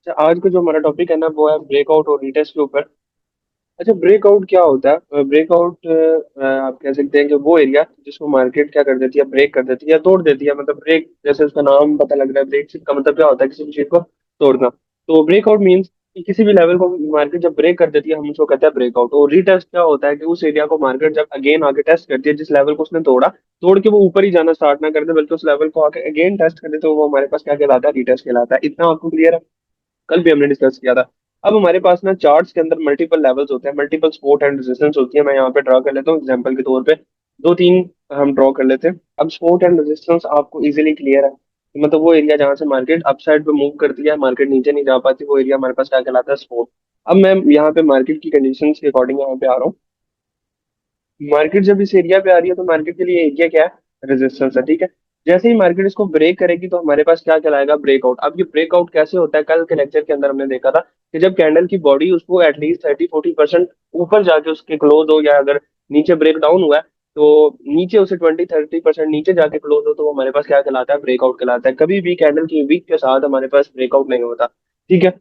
अच्छा, आज का जो हमारा टॉपिक है ना वो है ब्रेकआउट और रीटेस्ट के ऊपर। अच्छा, ब्रेकआउट क्या होता है? ब्रेकआउट आप कह सकते हैं कि वो एरिया जिसको मार्केट क्या कर देती है, ब्रेक कर देती है या तोड़ देती है। मतलब ब्रेक, जैसे उसका नाम पता लग रहा है, ब्रेक का मतलब क्या होता है? किसी भी चीज को तोड़ना। तो ब्रेकआउट मीन्स कि किसी भी लेवल को मार्केट जब ब्रेक कर देती है हम उसको कहते हैं ब्रेकआउट। और रीटेस्ट क्या होता है कि उस एरिया को मार्केट जब अगेन आके टेस्ट करती है, जिस लेवल को उसने तोड़ा, तोड़ के वो ऊपर ही जाना स्टार्ट ना कर दे बल्कि उस लेवल को आके अगेन टेस्ट कर दे, तो वो हमारे पास क्या कहलाता है? रीटेस्ट कहलाता है। इतना आपको क्लियर है? कल भी हमने डिस्कस किया था। अब हमारे पास ना चार्ट्स के अंदर मल्टीपल लेवल्स होते हैं, मल्टीपल सपोर्ट एंड रेजिस्टेंस होती है। मैं यहाँ पे ड्रा कर लेता हूँ एग्जांपल के तौर पे, दो तीन हम ड्रॉ कर लेते हैं। अब सपोर्ट एंड रेजिस्टेंस आपको इजीली क्लियर है कि मतलब वो एरिया जहाँ से मार्केट अपसाइड पे मूव करती है, मार्केट नीचे नहीं जा पाती, वो एरिया हमारे पास क्या कहलाता है? सपोर्ट। अब मैं यहाँ पे मार्केट की कंडीशंस के अकॉर्डिंग यहाँ पे आ रहा हूँ। मार्केट जब इस एरिया पे आ रही है तो मार्केट के लिए एरिया क्या है? रेजिस्टेंस है, ठीक है। जैसे ही मार्केट इसको ब्रेक करेगी तो हमारे पास क्या कहलाएगा? ब्रेकआउट। अब ये ब्रेकआउट कैसे होता है? कल के लेक्चर के अंदर हमने देखा था कि जब कैंडल की बॉडी उसको एटलीस्ट 30-40% ऊपर जाके उसके क्लोज हो, या अगर नीचे ब्रेक डाउन हुआ है तो नीचे उसे 20-30% नीचे जाके क्लोज हो, तो वो हमारे पास क्या कहलाता है? ब्रेकआउट कहलाता है। कभी भी कैंडल की विक के साथ हमारे पास ब्रेकआउट नहीं होता, ठीक है।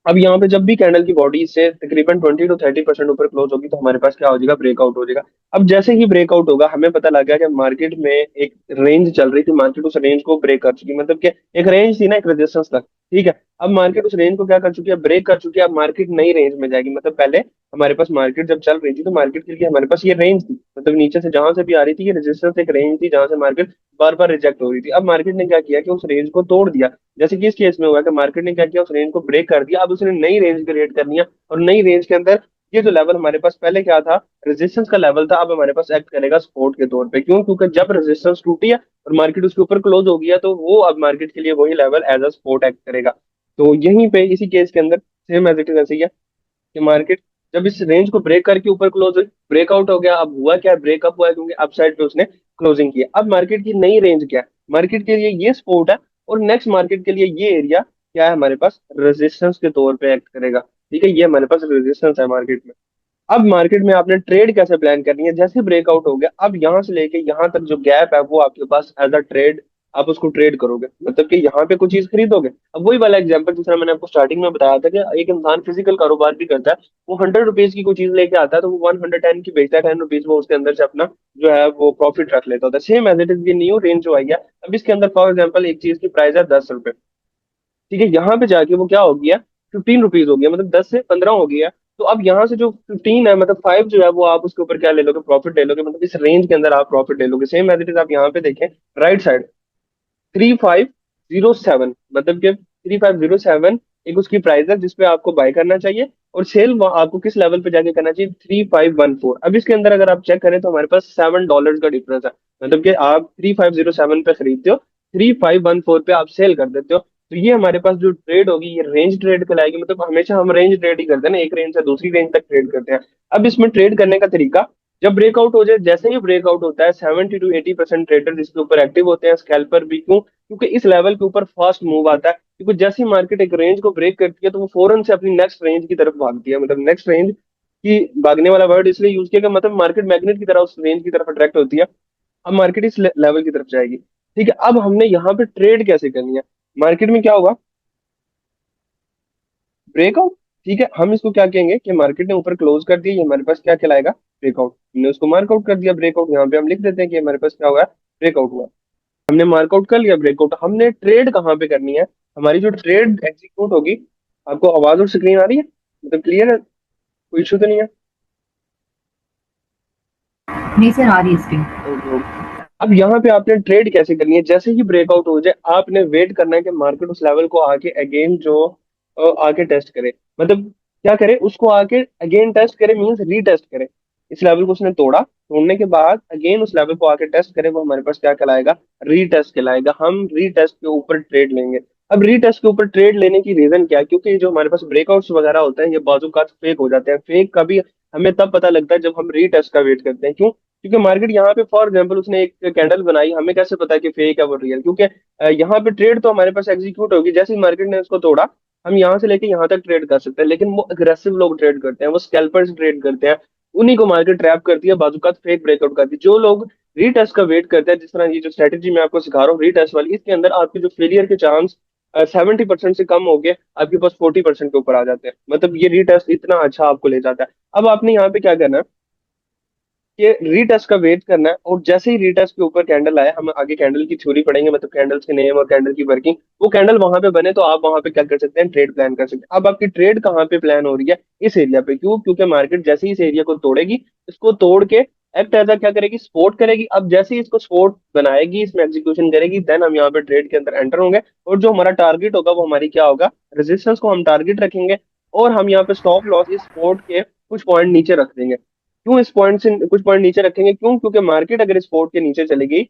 अब यहाँ पे जब भी कैंडल की बॉडी से तकरीबन 20-30% ऊपर क्लोज होगी तो हमारे पास क्या हो जाएगा? ब्रेकआउट हो जाएगा। अब जैसे ही ब्रेकआउट होगा हमें पता लग गया कि मार्केट में एक रेंज चल रही थी, मार्केट उस रेंज को ब्रेक कर चुकी, मतलब कि एक रेंज थी ना, एक रेजिस्टेंस तक, ठीक है। अब मार्केट उस रेंज को क्या कर चुकी है? ब्रेक कर चुकी है। अब मार्केट नई रेंज में जाएगी। मतलब पहले हमारे पास मार्केट जब चल रही थी तो मार्केट के लिए हमारे पास ये रेंज थी, मतलब नीचे से जहां से भी आ रही थी ये रेजिस्टेंस एक रेंज थी जहां से मार्केट बार बार रिजेक्ट हो रही थी। अब मार्केट ने क्या किया कि उस रेंज को तोड़ दिया। जैसे कि इस केस में हुआ कि मार्केट ने क्या किया? उस रेंज को ब्रेक कर दिया। अब उसने नई रेंज क्रिएट करनी है, और नई रेंज के अंदर ये जो लेवल हमारे पास पहले क्या था? रेजिस्टेंस का लेवल था, अब हमारे पास एक्ट करेगा सपोर्ट के तौर पे। क्यों? क्योंकि जब रेजिस्टेंस टूटी है और मार्केट उसके ऊपर क्लोज हो गया तो वो अब मार्केट के लिए वही level as a support act करेगा। तो यहीं पे इसी केस के अंदर सेम एज इट इज ऐसे ही है कि मार्केट जब इस रेंज को ब्रेक करके ऊपर क्लोज हुई, ब्रेकआउट हो गया। अब हुआ क्या? ब्रेकअप हुआ है क्योंकि अप साइड पे उसने क्लोजिंग की है। अब मार्केट की नई रेंज क्या है? मार्केट के लिए ये सपोर्ट है, और नेक्स्ट मार्केट के लिए ये एरिया क्या है? हमारे पास रेजिस्टेंस के तौर पे एक्ट करेगा, ठीक है। ये हमारे पास रेजिस्टेंस है मार्केट में। अब मार्केट में आपने ट्रेड कैसे प्लान करनी है? जैसे ब्रेकआउट हो गया, अब यहां से लेके यहां तक जो गैप है वो आपके पास एज अ ट्रेड, आप उसको ट्रेड करोगे, मतलब कि यहाँ पे कुछ चीज खरीदोगे। अब वही वाला एग्जांपल जिस तरह मैंने आपको स्टार्टिंग में बताया था कि एक इंसान फिजिकल कारोबार भी करता है, वो 100 रुपीज की कोई चीज लेके आता है तो वो 110 की बेचता है, 10 रुपीज वो उसके अंदर से अपना जो है वो प्रॉफिट रख लेता होता है। सेम एज इट इज ये न्यू रेंज जो आई है, अब इसके अंदर फॉर एग्जाम्पल एक चीज की प्राइस है 10 रुपए, ठीक है। यहाँ पे जाके वो क्या हो गया? 15 रुपीज हो गया, मतलब 10 से 15 हो गया। तो अब यहाँ से जो 15 है, मतलब 5 जो है वो आप उसके ऊपर क्या ले लोगे? प्रॉफिट ले लोगे, मतलब इस रेंज के अंदर आप प्रॉफिट ले लोगे। सेम एज इट इज आप यहाँ पे देखें, राइट साइड 3507, मतलब कि 3507 एक उसकी प्राइस है जिसपे आपको बाय करना चाहिए, और सेल आपको किस लेवल पे जाके करना चाहिए? 3514। अब इसके अंदर अगर आप चेक करें तो हमारे पास $7 का डिफरेंस है, मतलब कि आप 3507 पे खरीदते हो, 3514 पे आप सेल कर देते हो। तो ये हमारे पास जो ट्रेड होगी ये रेंज ट्रेड कहलाएगी। मतलब हमेशा हम रेंज ट्रेड ही करते हैं ना, एक रेंज से दूसरी रेंज तक ट्रेड करते हैं। अब इसमें ट्रेड करने का तरीका, जब ब्रेकआउट हो जाए, जैसे ही ब्रेकआउट होता है 70-80% ट्रेडर इसके ऊपर एक्टिव होते हैं, स्कैल्पर भी। क्यों? क्योंकि इस लेवल के ऊपर फास्ट मूव आता है, क्योंकि जैसे ही मार्केट एक रेंज को ब्रेक करती है तो वो फौरन से अपनी नेक्स्ट रेंज की तरफ भागती है। मतलब नेक्स्ट रेंज की भागने वाला वर्ड इसलिए यूज किया कि मतलब मार्केट मैग्नेट की तरह उस रेंज की तरफ अट्रैक्ट होती है। अब मार्केट इस लेवल की तरफ जाएगी, ठीक है। अब हमने यहाँ पे ट्रेड कैसे करनी है? मार्केट में क्या होगा? ब्रेकआउट, ठीक है। हम इसको क्या कहेंगे कि मार्केट ने ऊपर क्लोज कर दिया, ये हमारे पास क्या कहलाएगा? ब्रेकआउट। हमने उसको मार्कआउट कर दिया ब्रेकआउट, यहाँ पे हम लिख देते हैं कि हमारे पास क्या हुआ? ब्रेकआउट हुआ। हमने मार्कआउट कर लिया ब्रेकआउट। हमने ट्रेड कहाँ पे करनी है? हमारी जो ट्रेड एग्जीक्यूट होगी, आपको आवाज और स्क्रीन आ रही है? मतलब क्लियर है? कोई इशू तो नहीं है? नहीं सर, आ रही है स्क्रीन। Okay okay. अब यहाँ पे आपने ट्रेड कैसे करनी है? जैसे ही ब्रेकआउट हो जाए आपने वेट करना है कि मार्केट उस लेवल को आके अगेन जो आके टेस्ट करे, मतलब क्या करे? उसको आके अगेन टेस्ट करे, मींस रीटेस्ट करे। इस लेवल को उसने तोड़ा, तोड़ने के बाद अगेन उस लेवल को आके टेस्ट करे, वो हमारे पास क्या कहलाएगा? रीटेस्ट कहलाएगा। हम रीटेस्ट के ऊपर ट्रेड लेंगे। अब रीटेस्ट के ऊपर ट्रेड लेने की रीजन क्या है? क्योंकि जो हमारे पास ब्रेकआउट्स वगैरह होते हैं ये बाजू का फेक हो जाते हैं। फेक का भी हमें तब पता लगता है जब हम रीटेस्ट का वेट करते हैं। क्यों? क्योंकि मार्केट यहाँ पे फॉर एग्जांपल उसने एक कैंडल बनाई, हमें कैसे पता है कि फेक है वो रियल? क्योंकि यहाँ पे ट्रेड तो हमारे पास एग्जीक्यूट होगी, जैसे ही मार्केट ने उसको तोड़ा हम यहाँ से लेके यहाँ तक ट्रेड कर सकते हैं। लेकिन वो अग्रेसिव लोग ट्रेड करते हैं, वो स्कैल्पर्स ट्रेड करते हैं, उन्हीं को मार्केट ट्रैप करती है, बाजू का फेक ब्रेकआउट करती है। जो लोग रीटेस्ट का वेट करते हैं, जिस तरह ये जो स्ट्रेटेजी मैं आपको सिखा रहा हूँ रीटेस्ट वाली, इसके अंदर आपके जो फेलियर के चांस 70% से कम हो गए आपके पास 40% के ऊपर आ जाते हैं। मतलब ये रीटेस्ट इतना अच्छा आपको ले जाता है। अब आपने यहाँ पे क्या करना है कि रीटेस्ट का वेट करना है, और जैसे ही रीटेस्ट के ऊपर कैंडल आए, हम आगे कैंडल की थ्योरी पढ़ेंगे, मतलब कैंडल्स के नेम और कैंडल की वर्किंग। वो कैंडल वहां पे बने तो आप वहां पे क्या कर सकते हैं, ट्रेड प्लान कर सकते हैं। अब आपकी ट्रेड कहाँ पे प्लान हो रही है, इस एरिया पे। क्यों? क्योंकि मार्केट जैसे ही इस एरिया को तोड़ेगी, इसको तोड़ के एक्ट एज क्या करेगी, सपोर्ट करेगी। अब जैसे ही इसको सपोर्ट बनाएगी, इसमें एग्जीक्यूशन करेगी, देन हम यहाँ पे ट्रेड के अंदर एंटर होंगे। और जो हमारा टारगेट होगा वो हमारी क्या होगा, रेजिस्टेंस को हम टारगेट रखेंगे। और हम यहाँ पे स्टॉप लॉस इस सपोर्ट के कुछ पॉइंट नीचे रख देंगे। क्यों इस पॉइंट से कुछ पॉइंट नीचे रखेंगे? क्यों? क्योंकि मार्केट अगर इस सपोर्ट के नीचे चली गई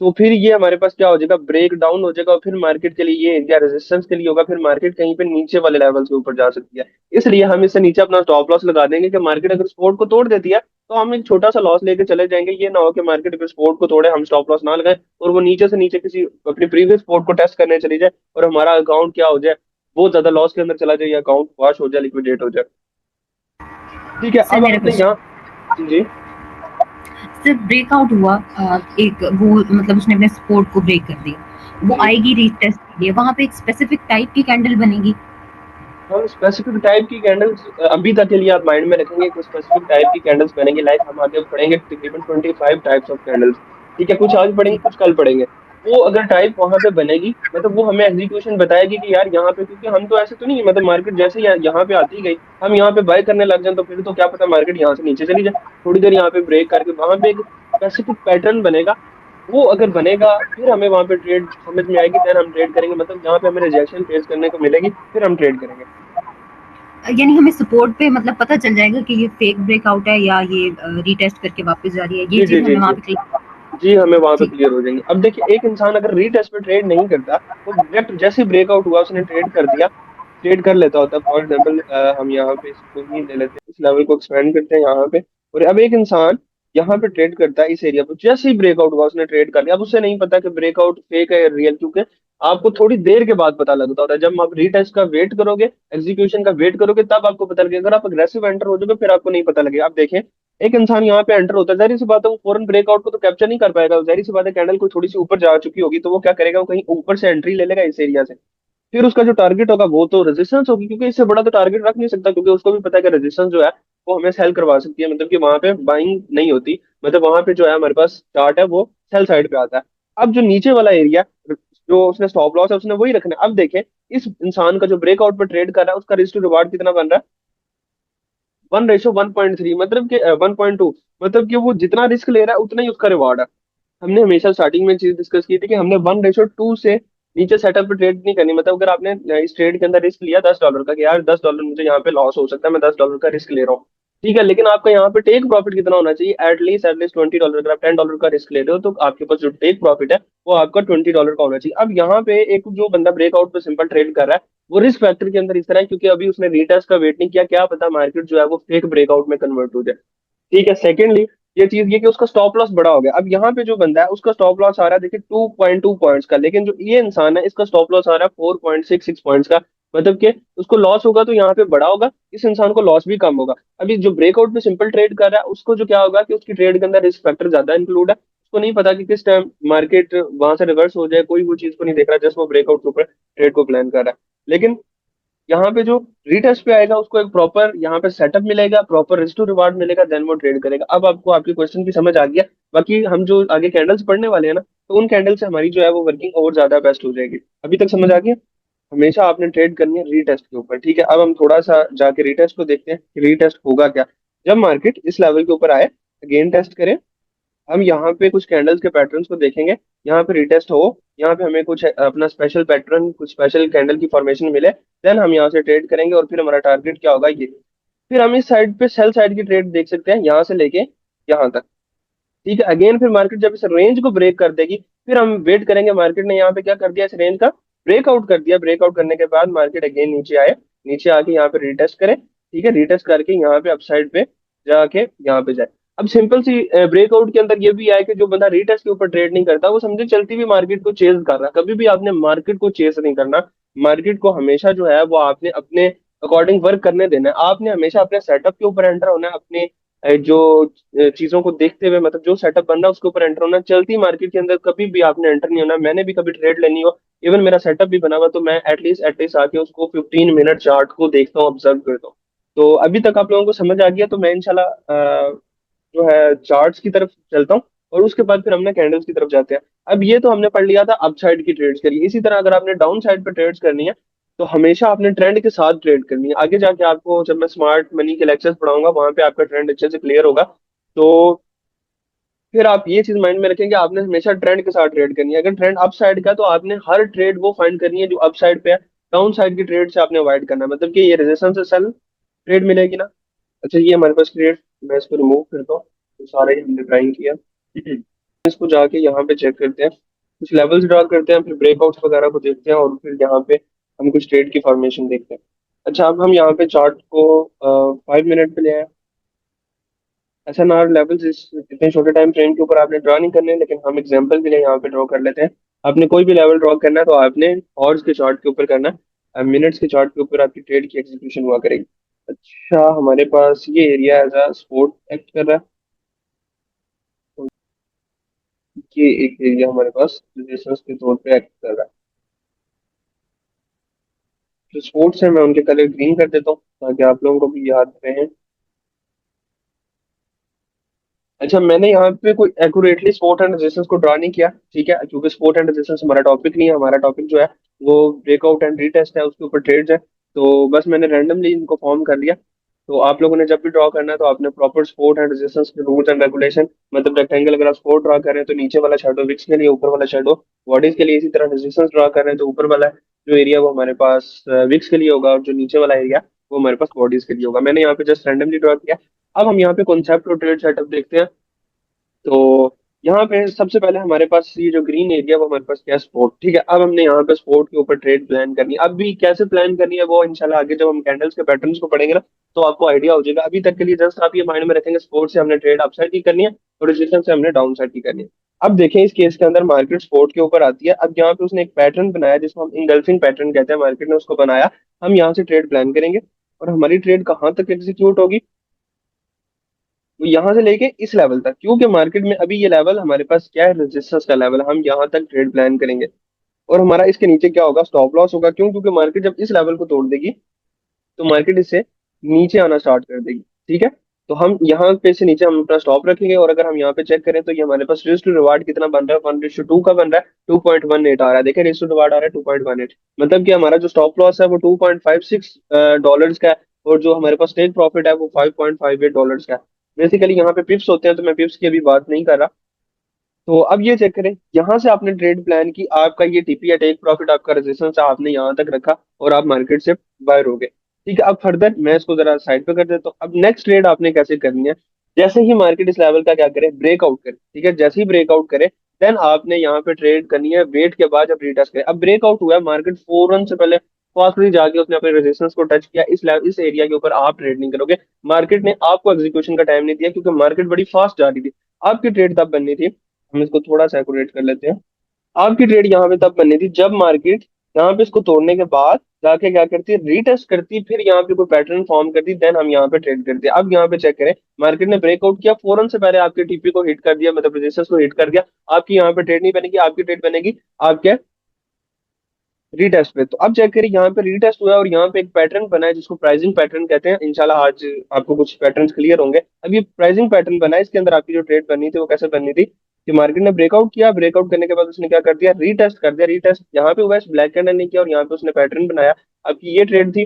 तो फिर ये हमारे पास क्या हो जाएगा, ब्रेक डाउन हो जाएगा। और फिर मार्केट के लिए ये एरिया रेजिस्टेंस के लिए होगा, फिर मार्केट कहीं पे नीचे वाले लेवल के ऊपर जा सकती है। इसलिए हम इससे नीचे अपना स्टॉप लॉस लगा देंगे कि मार्केट अगर सपोर्ट को तोड़ देती है तो हम एक छोटा सा लॉस लेके चले जाएंगे। ये ना हो कि मार्केट अगर सपोर्ट को तोड़े, हम स्टॉप लॉस ना लगाए और वो नीचे से नीचे किसी अपनी प्रीवियस सपोर्ट को टेस्ट करने चली जाए और हमारा अकाउंट क्या हो जाए, बहुत ज्यादा लॉस के अंदर चला जाए, या अकाउंट वॉश हो जाए, लिक्विडेट हो जाए। ठीक है, सर अब मेरा आपने क्वेश्चन, यहाँ। जी जी। सर ब्रेकआउट हुआ, एक वो मतलब उसने अपने सपोर्ट को ब्रेक कर दिया, वो जी। आएगी रीटेस्ट के लिए, वहां पे एक स्पेसिफिक टाइप की कैंडल बनेगी। हम स्पेसिफिक टाइप की कैंडल्स अभी तक के लिए आप माइंड में रखेंगे, कुछ स्पेसिफिक टाइप की कैंडल्स बनेंगे। लाइक हम आगे पढ़ेंगे तकरीबन 25 टाइप्स ऑफ कैंडल्स। ठीक है, कुछ आज पढ़ेंगे जी। कुछ कल पढ़ेंगे। वो अगर टाइप वहां पे बनेगी, मतलब वो हमें एग्जीक्यूशन बताएगी कि यार यहाँ पे, क्योंकि हम तो ऐसे तो नहीं है, मतलब मार्केट जैसे यहाँ पे आती गई हम यहाँ पे बाय करने लग जाए तो फिर तो क्या पता मार्केट यहाँ से नीचे चली जाए। थोड़ी देर यहाँ पे ब्रेक करके वहां पे एक स्पेसिफिक पैटर्न बनेगा। वो अगर बनेगा फिर हमें वहां पे ट्रेड समझ में आएगी, देन हम ट्रेड करेंगे। मतलब जहाँ पे हमें रिजेक्शन फेस करने को मिलेगी फिर हम ट्रेड करेंगे। यानी हमें सपोर्ट पे मतलब पता चल जाएगा कि ये फेक ब्रेकआउट है या ये रीटेस्ट करके वापस जा रही है, ये जी जी चीज जी हमें वहां जी। पे क्लिक। जी, हमें वहां पे जी। क्लियर हो जाएंगे। अब देखिए, एक इंसान अगर रीटेस्ट पे ट्रेड नहीं करता, वो डायरेक्ट जैसे ही ब्रेकआउट हुआ उसने ट्रेड कर दिया, ट्रेड कर लेता होता। फॉर एग्जाम्पल हम यहाँ पे इसको ही ले लेते हैं, इस लेवल को एक्सपेंड करते हैं यहाँ पे। और अब एक इंसान यहाँ पे ट्रेड करता है इस एरिया पे, जैसे ही ब्रेकआउट हुआ उसने ट्रेड कर लिया। अब उसे नहीं पता कि ब्रेकआउट फेक है या रियल, क्योंकि आपको थोड़ी देर के बाद पता लगता होता है। जब आप रीटेस्ट का वेट करोगे, एग्जीक्यूशन का वेट करोगे, तब आपको पता लगेगा। अगर आप अग्रेसिव एंटर हो जाओगे फिर आपको नहीं पता लगेगा। आप देखें, एक इंसान यहाँ पे एंटर होता है, जाहिर सी बात है वो फौरन ब्रेकआउट को तो कैप्चर नहीं कर पाएगा। जाहिर सी बात है कैंडल को थोड़ी सी ऊपर जा चुकी होगी तो वो क्या करेगा, वो कहीं ऊपर से एंट्री ले लेगा इस एरिया से। फिर उसका जो टारगेट होगा वो तो रेजिस्टेंस होगी, क्योंकि इससे बड़ा तो टारगेट रख नहीं सकता, क्योंकि उसको भी पता है कि रेजिस्टेंस जो है वो हमें सेल करवा सकती है। मतलब कि वहां पे बाइंग नहीं होती, मतलब वहां पे जो है हमारे पास चार्ट है वो सेल साइड पे आता है। अब जो नीचे वाला एरिया, जो उसने स्टॉप लॉस है उसने वही रखना है। अब देखें, इस इंसान का जो ब्रेकआउट पे ट्रेड कर रहा है उसका रिस्क टू रिवार्ड कितना बन रहा है, 1:1.3, मतलब कि 1.2। मतलब कि वो जितना रिस्क ले रहा है उतना ही उसका रिवार्ड है। हमने हमेशा स्टार्टिंग में चीज डिस्कस की थी कि हमने 1:2 से नीचे सेटअप पे ट्रेड नहीं करनी। मतलब अगर आपने इस ट्रेड के अंदर रिस्क लिया $10 का, कि यार $10 मुझे यहाँ पे लॉस हो सकता है, मैं $10 का रिस्क ले रहा हूँ। ठीक है, लेकिन आपका यहाँ पे टेक प्रॉफिट कितना होना चाहिए, एटलीस्ट $20। अगर आप $10 का रिस्क ले रहे हो तो आपके पास जो टेक प्रॉफिट है वो आपका $20 का होना चाहिए। अब यहाँ पे एक जो बंदा ब्रेकआउट पे सिंपल ट्रेड कर रहा है, वो रिस्क फैक्टर के अंदर इस तरह है, क्योंकि अभी उसने रीटेस्ट का वेट नहीं किया, क्या पता मार्केट जो है वो फेक ब्रेकआउट में कन्वर्ट हो जाए। ठीक है, सेकेंडली ये चीज ये कि उसका स्टॉप लॉस बड़ा हो गया। अब यहाँ पे जो बंदा है उसका स्टॉप लॉस आ रहा है देखिए 2.2 पॉइंट्स का, लेकिन जो ये इंसान है इसका स्टॉप लॉस आ रहा है 4.66 पॉइंट्स का। मतलब कि उसको लॉस होगा तो यहाँ पे बड़ा होगा, इस इंसान को लॉस भी कम होगा। अभी जो ब्रेकआउट पे सिंपल ट्रेड कर रहा है उसको जो क्या होगा कि उसकी ट्रेड के अंदर रिस्क फैक्टर ज्यादा इंक्लूड है। उसको नहीं पता कि किस टाइम मार्केट वहां से रिवर्स हो जाए, कोई वो चीज को नहीं देख रहा, जस्ट वो ब्रेकआउट के ऊपर ट्रेड को प्लान कर रहा है। लेकिन यहाँ पे जो रीटेस्ट पे आएगा उसको एक प्रॉपर यहाँ पे सेटअप मिलेगा, प्रॉपर रिस्क टू रिवार्ड मिलेगा, देन वो ट्रेड करेगा। अब आपको आपके क्वेश्चन की समझ आ गया। बाकी हम जो आगे कैंडल्स पढ़ने वाले हैं ना, तो उन कैंडल से हमारी जो है वो वर्किंग और ज्यादा बेस्ट हो जाएगी। अभी तक समझ आ गया? हमेशा आपने ट्रेड करनी है रीटेस्ट के ऊपर। ठीक है, अब हम थोड़ा सा जाके रीटेस्ट को देखते हैं कि रीटेस्ट होगा क्या। जब मार्केट इस लेवल के ऊपर आए, अगेन टेस्ट करे, हम यहाँ पे कुछ कैंडल्स के पैटर्न्स को देखेंगे। यहाँ पे रिटेस्ट हो, यहाँ पे हमें कुछ अपना स्पेशल पैटर्न, कुछ स्पेशल कैंडल की फॉर्मेशन मिले, देन हम यहाँ से ट्रेड करेंगे। और फिर हमारा टारगेट क्या होगा, ये। फिर हम इस साइड पे सेल साइड की ट्रेड देख सकते हैं, यहाँ से लेके यहाँ तक। ठीक है, अगेन फिर मार्केट जब इस रेंज को ब्रेक कर देगी, फिर हम वेट करेंगे। मार्केट ने यहाँ पे क्या कर दिया, इस रेंज का ब्रेकआउट कर दिया। ब्रेकआउट करने के बाद मार्केट अगेन नीचे आए, नीचे आके यहाँ पे रिटेस्ट करे। ठीक है, रिटेस्ट करके यहाँ पे अपसाइड पे जाके यहाँ पे जाए। अब सिंपल सी ब्रेकआउट के अंदर ये भी है कि जो बंदा रिटेस्ट के ऊपर ट्रेड नहीं करता वो समझे चलती हुई मार्केट को चेज कर रहा है। कभी भी आपने मार्केट को चेस नहीं करना। मार्केट को हमेशा जो है वो आपने अपने अकॉर्डिंग वर्क करने देना है। आपने हमेशा अपने सेटअप के ऊपर एंटर होना है, अपने जो चीजों को देखते हुए मतलब जो सेटअप बन रहा है उसके ऊपर एंटर होना। चलती मार्केट के अंदर कभी भी आपने एंटर नहीं होना। मैंने भी कभी ट्रेड लेनी हो, इवन मेरा सेटअप भी बना हुआ, तो मैं एटलीस्ट आके उसको 15 मिनट चार्ट को देखता हूँ, ऑब्जर्व करता हूँ। तो अभी तक आप लोगों को समझ आ गया, तो मैं इंशाल्लाह जो है चार्ट्स की तरफ चलता हूँ, और उसके बाद फिर हमने कैंडल्स की तरफ जाते हैं। अब ये तो हमने पढ़ लिया था अप साइड की ट्रेड्स के लिए। इसी तरह अगर आपने डाउन साइड पे ट्रेड्स करनी है, तो हमेशा आपने ट्रेंड के साथ ट्रेड करनी है। आगे जाके आपको जब मैं स्मार्ट मनी के लेक्चर्स पढ़ाऊंगा, वहां पे आपका ट्रेंड अच्छे से क्लियर होगा। तो फिर आप ये चीज माइंड में रखेंगे, आपने हमेशा ट्रेंड के साथ ट्रेड करनी है। अगर ट्रेंड अप साइड का है, तो आपने हर ट्रेड वो फाइंड करनी है जो अप साइड पे है। डाउन साइड की ट्रेड से आपने अवॉइड करना है, मतलब कि ये रेजिस्टेंस से सेल ट्रेड मिलेगी ना। अच्छा, ये हमारे पास ट्रेड, मैं इसको रिमूव करता हूँ, तो सारा ही हमने ड्राइंग किया। इसको जाके यहाँ पे चेक करते हैं, कुछ लेवल्स ड्रा करते हैं, फिर ब्रेकआउट्स वगैरह को देखते हैं, और फिर यहाँ पे हम कुछ ट्रेड की फॉर्मेशन देखते हैं। अच्छा, अब हम यहाँ पे चार्ट को 5 मिनट पे ले आए। SNR लेवल्स इस इतने छोटे टाइम फ्रेम के ऊपर आपने ड्रॉ नहीं करने, लेकिन हम एग्जांपल के लिए यहाँ पे ड्रॉ कर लेते हैं। आपने कोई भी लेवल ड्रॉ करना है, तो आपने हॉर्स के चार्ट के ऊपर करना है, मिनट्स के चार्ट के ऊपर आपकी ट्रेड की एग्जीक्यूशन हुआ करेगी। अच्छा, हमारे पास ये area as a support act कर रहा है, तो ये एक एरिया हमारे पास रेजिस्टेंस के तौर पे एक्ट कर रहा है। जो स्पोर्ट्स है, मैं उनके कलर ग्रीन कर देता हूँ ताकि आप लोगों को भी याद रहे। अच्छा, मैंने यहाँ पे कोई एक्यूरेटली स्पोर्ट एंड रेजिस्टेंस को ड्रा नहीं किया, ठीक है, क्योंकि स्पोर्ट एंड रेजिस्टेंस हमारा टॉपिक नहीं है। हमारा टॉपिक जो है वो ब्रेकआउट एंड रीटेस्ट है, उसके ऊपर ट्रेड्स है। तो बस मैंने रैंडमली इनको फॉर्म कर लिया। तो आप लोगों ने जब भी ड्रॉ करना है, तो आपने प्रॉपर स्पोर्ट एंड रेजिस्टेंस के रूल्स एंड रेगुलेशन, मतलब रेक्टेंगल अगर आप स्पोर्ट ड्रॉ कर रहे हैं तो नीचे वाला शेडो विक्स के लिए, ऊपर वाला शेडो बॉडीज के लिए। इसी तरह रेजिस्टेंस ड्रॉ कर रहे हैं तो ऊपर वाला जो एरिया वो हमारे पास विक्स के लिए होगा, और जो नीचे वाला एरिया वो हमारे पास बॉडीज के लिए होगा। मैंने यहाँ पे जस्ट रैंडमली ड्रॉ किया। अब हम यहाँ पे कॉन्सेप्ट और ट्रेड सेटअप देखते हैं। तो यहाँ पे सबसे पहले हमारे पास ये जो ग्रीन एरिया, वो हमारे पास क्या है, स्पोर्ट, ठीक है। अब हमने यहाँ पे स्पोर्ट के ऊपर ट्रेड प्लान करनी है। अब भी कैसे प्लान करनी है वो इंशाल्लाह आगे जब हम कैंडल्स के पैटर्न्स को पढ़ेंगे ना, तो आपको आइडिया हो जाएगा। अभी तक के लिए जस्ट आप ये माइंड में रखेंगे, स्पोर्ट से हमने ट्रेड अप साइड की करनी है, और रेजिस्टेंस से हमने डाउन साइड की करनी है। अब देखें, इस केस के अंदर मार्केट स्पोर्ट के ऊपर आती है। अब यहाँ पे उसने एक पैटर्न बनाया जिसको हम इंगल्फिंग पैटर्न कहते हैं, मार्केट ने उसको बनाया। हम यहाँ से ट्रेड प्लान करेंगे, और हमारी ट्रेड कहाँ तक एग्जीक्यूट होगी, तो यहाँ से लेके इस लेवल तक, क्योंकि मार्केट में अभी ये लेवल हमारे पास क्या है, रेजिस्टेंस का लेवल, हम यहाँ तक ट्रेड प्लान करेंगे। और हमारा इसके नीचे क्या होगा, स्टॉप लॉस होगा। क्यों? क्योंकि मार्केट जब इस लेवल को तोड़ देगी, तो मार्केट इससे नीचे आना स्टार्ट कर देगी, ठीक है। तो हम यहाँ पे से नीचे हम अपना स्टॉप रखेंगे, और अगर हम यहाँ पे चेक करें, तो ये हमारे पास रिस्क टू रिवार्ड कितना बन रहा है, 1:2 का बन रहा है, 2.18 आ रहा है। देखिए, रिस्क टू रिवार्ड आ रहा है 2.18, मतलब कि हमारा जो स्टॉप लॉस है वो $2.56 का है, और जो हमारे पास टेक प्रॉफिट है वो $5.58 का है। बेसिकली यहाँ पे पिप्स होते हैं, तो मैं पिप्स की अभी बात नहीं कर रहा। तो अब ये चेक करें, यहाँ से आपने ट्रेड प्लान की, आपका ये टीपी या टेक प्रॉफिट, आपका रेजिस्टेंस आपने यहाँ तक रखा, और आप मार्केट से बायर हो गए, ठीक है। अब फर्दर मैं इसको जरा साइड पे कर देता हूँ। अब नेक्स्ट ट्रेड आपने कैसे करनी है, जैसे ही मार्केट इस लेवल का क्या करे, ब्रेकआउट करे, ठीक है, जैसे ही ब्रेकआउट करे, देन आपने यहाँ पे ट्रेड करनी है। वेट के बाद जब रीटेस्ट करे, अब ब्रेकआउट हुआ है, मार्केट फौरन से पहले फास्टली जाके उसने अपने रेजिस्टेंस को टच किया, इस लेवल, इस एरिया के ऊपर आप ट्रेड नहीं करोगे। मार्केट ने आपको एग्जीक्यूशन का टाइम नहीं दिया, क्योंकि मार्केट बड़ी फास्ट जा रही थी। आपकी ट्रेड तब बननी थी, हम इसको थोड़ा सा एक्यूरेट कर लेते हैं। आपकी ट्रेड यहाँ पे तब बननी थी जब मार्केट यहाँ पे इसको तोड़ने के बाद जाके क्या करती है, रीटेस्ट करती, फिर यहाँ पे कोई पैटर्न फॉर्म करती, देन हम यहाँ पे ट्रेड करते हैं। अब यहाँ पे चेक करें, मार्केट ने ब्रेकआउट किया, फौरन से पहले आपके टीपी को हिट कर दिया, मतलब रेजिस्टेंस को हिट कर दिया। आपकी यहाँ पे ट्रेड नहीं बनेगी, आपकी ट्रेड बनेगी आपके रीटेस्ट पे। तो अब चेक करिए, यहाँ पे रीटेस्ट हुआ है, और यहाँ पे एक पैटर्न बना है जिसको प्राइसिंग पैटर्न कहते हैं। इंशाल्लाह आज आपको कुछ पैटर्न्स क्लियर होंगे। अब ये प्राइसिंग पैटर्न बना है, इसके अंदर आपकी जो ट्रेड बननी थी वो कैसे बननी थी, कि मार्केट ने ब्रेकआउट किया, ब्रेकआउट करने के बाद उसने क्या कर दिया, रीटेस्ट कर दिया। रीटेस्ट यहाँ पे हुआ है, ब्लैक कैंडल नहीं किया, और यहाँ पे उसने पैटर्न बनाया। आपकी ये ट्रेड थी,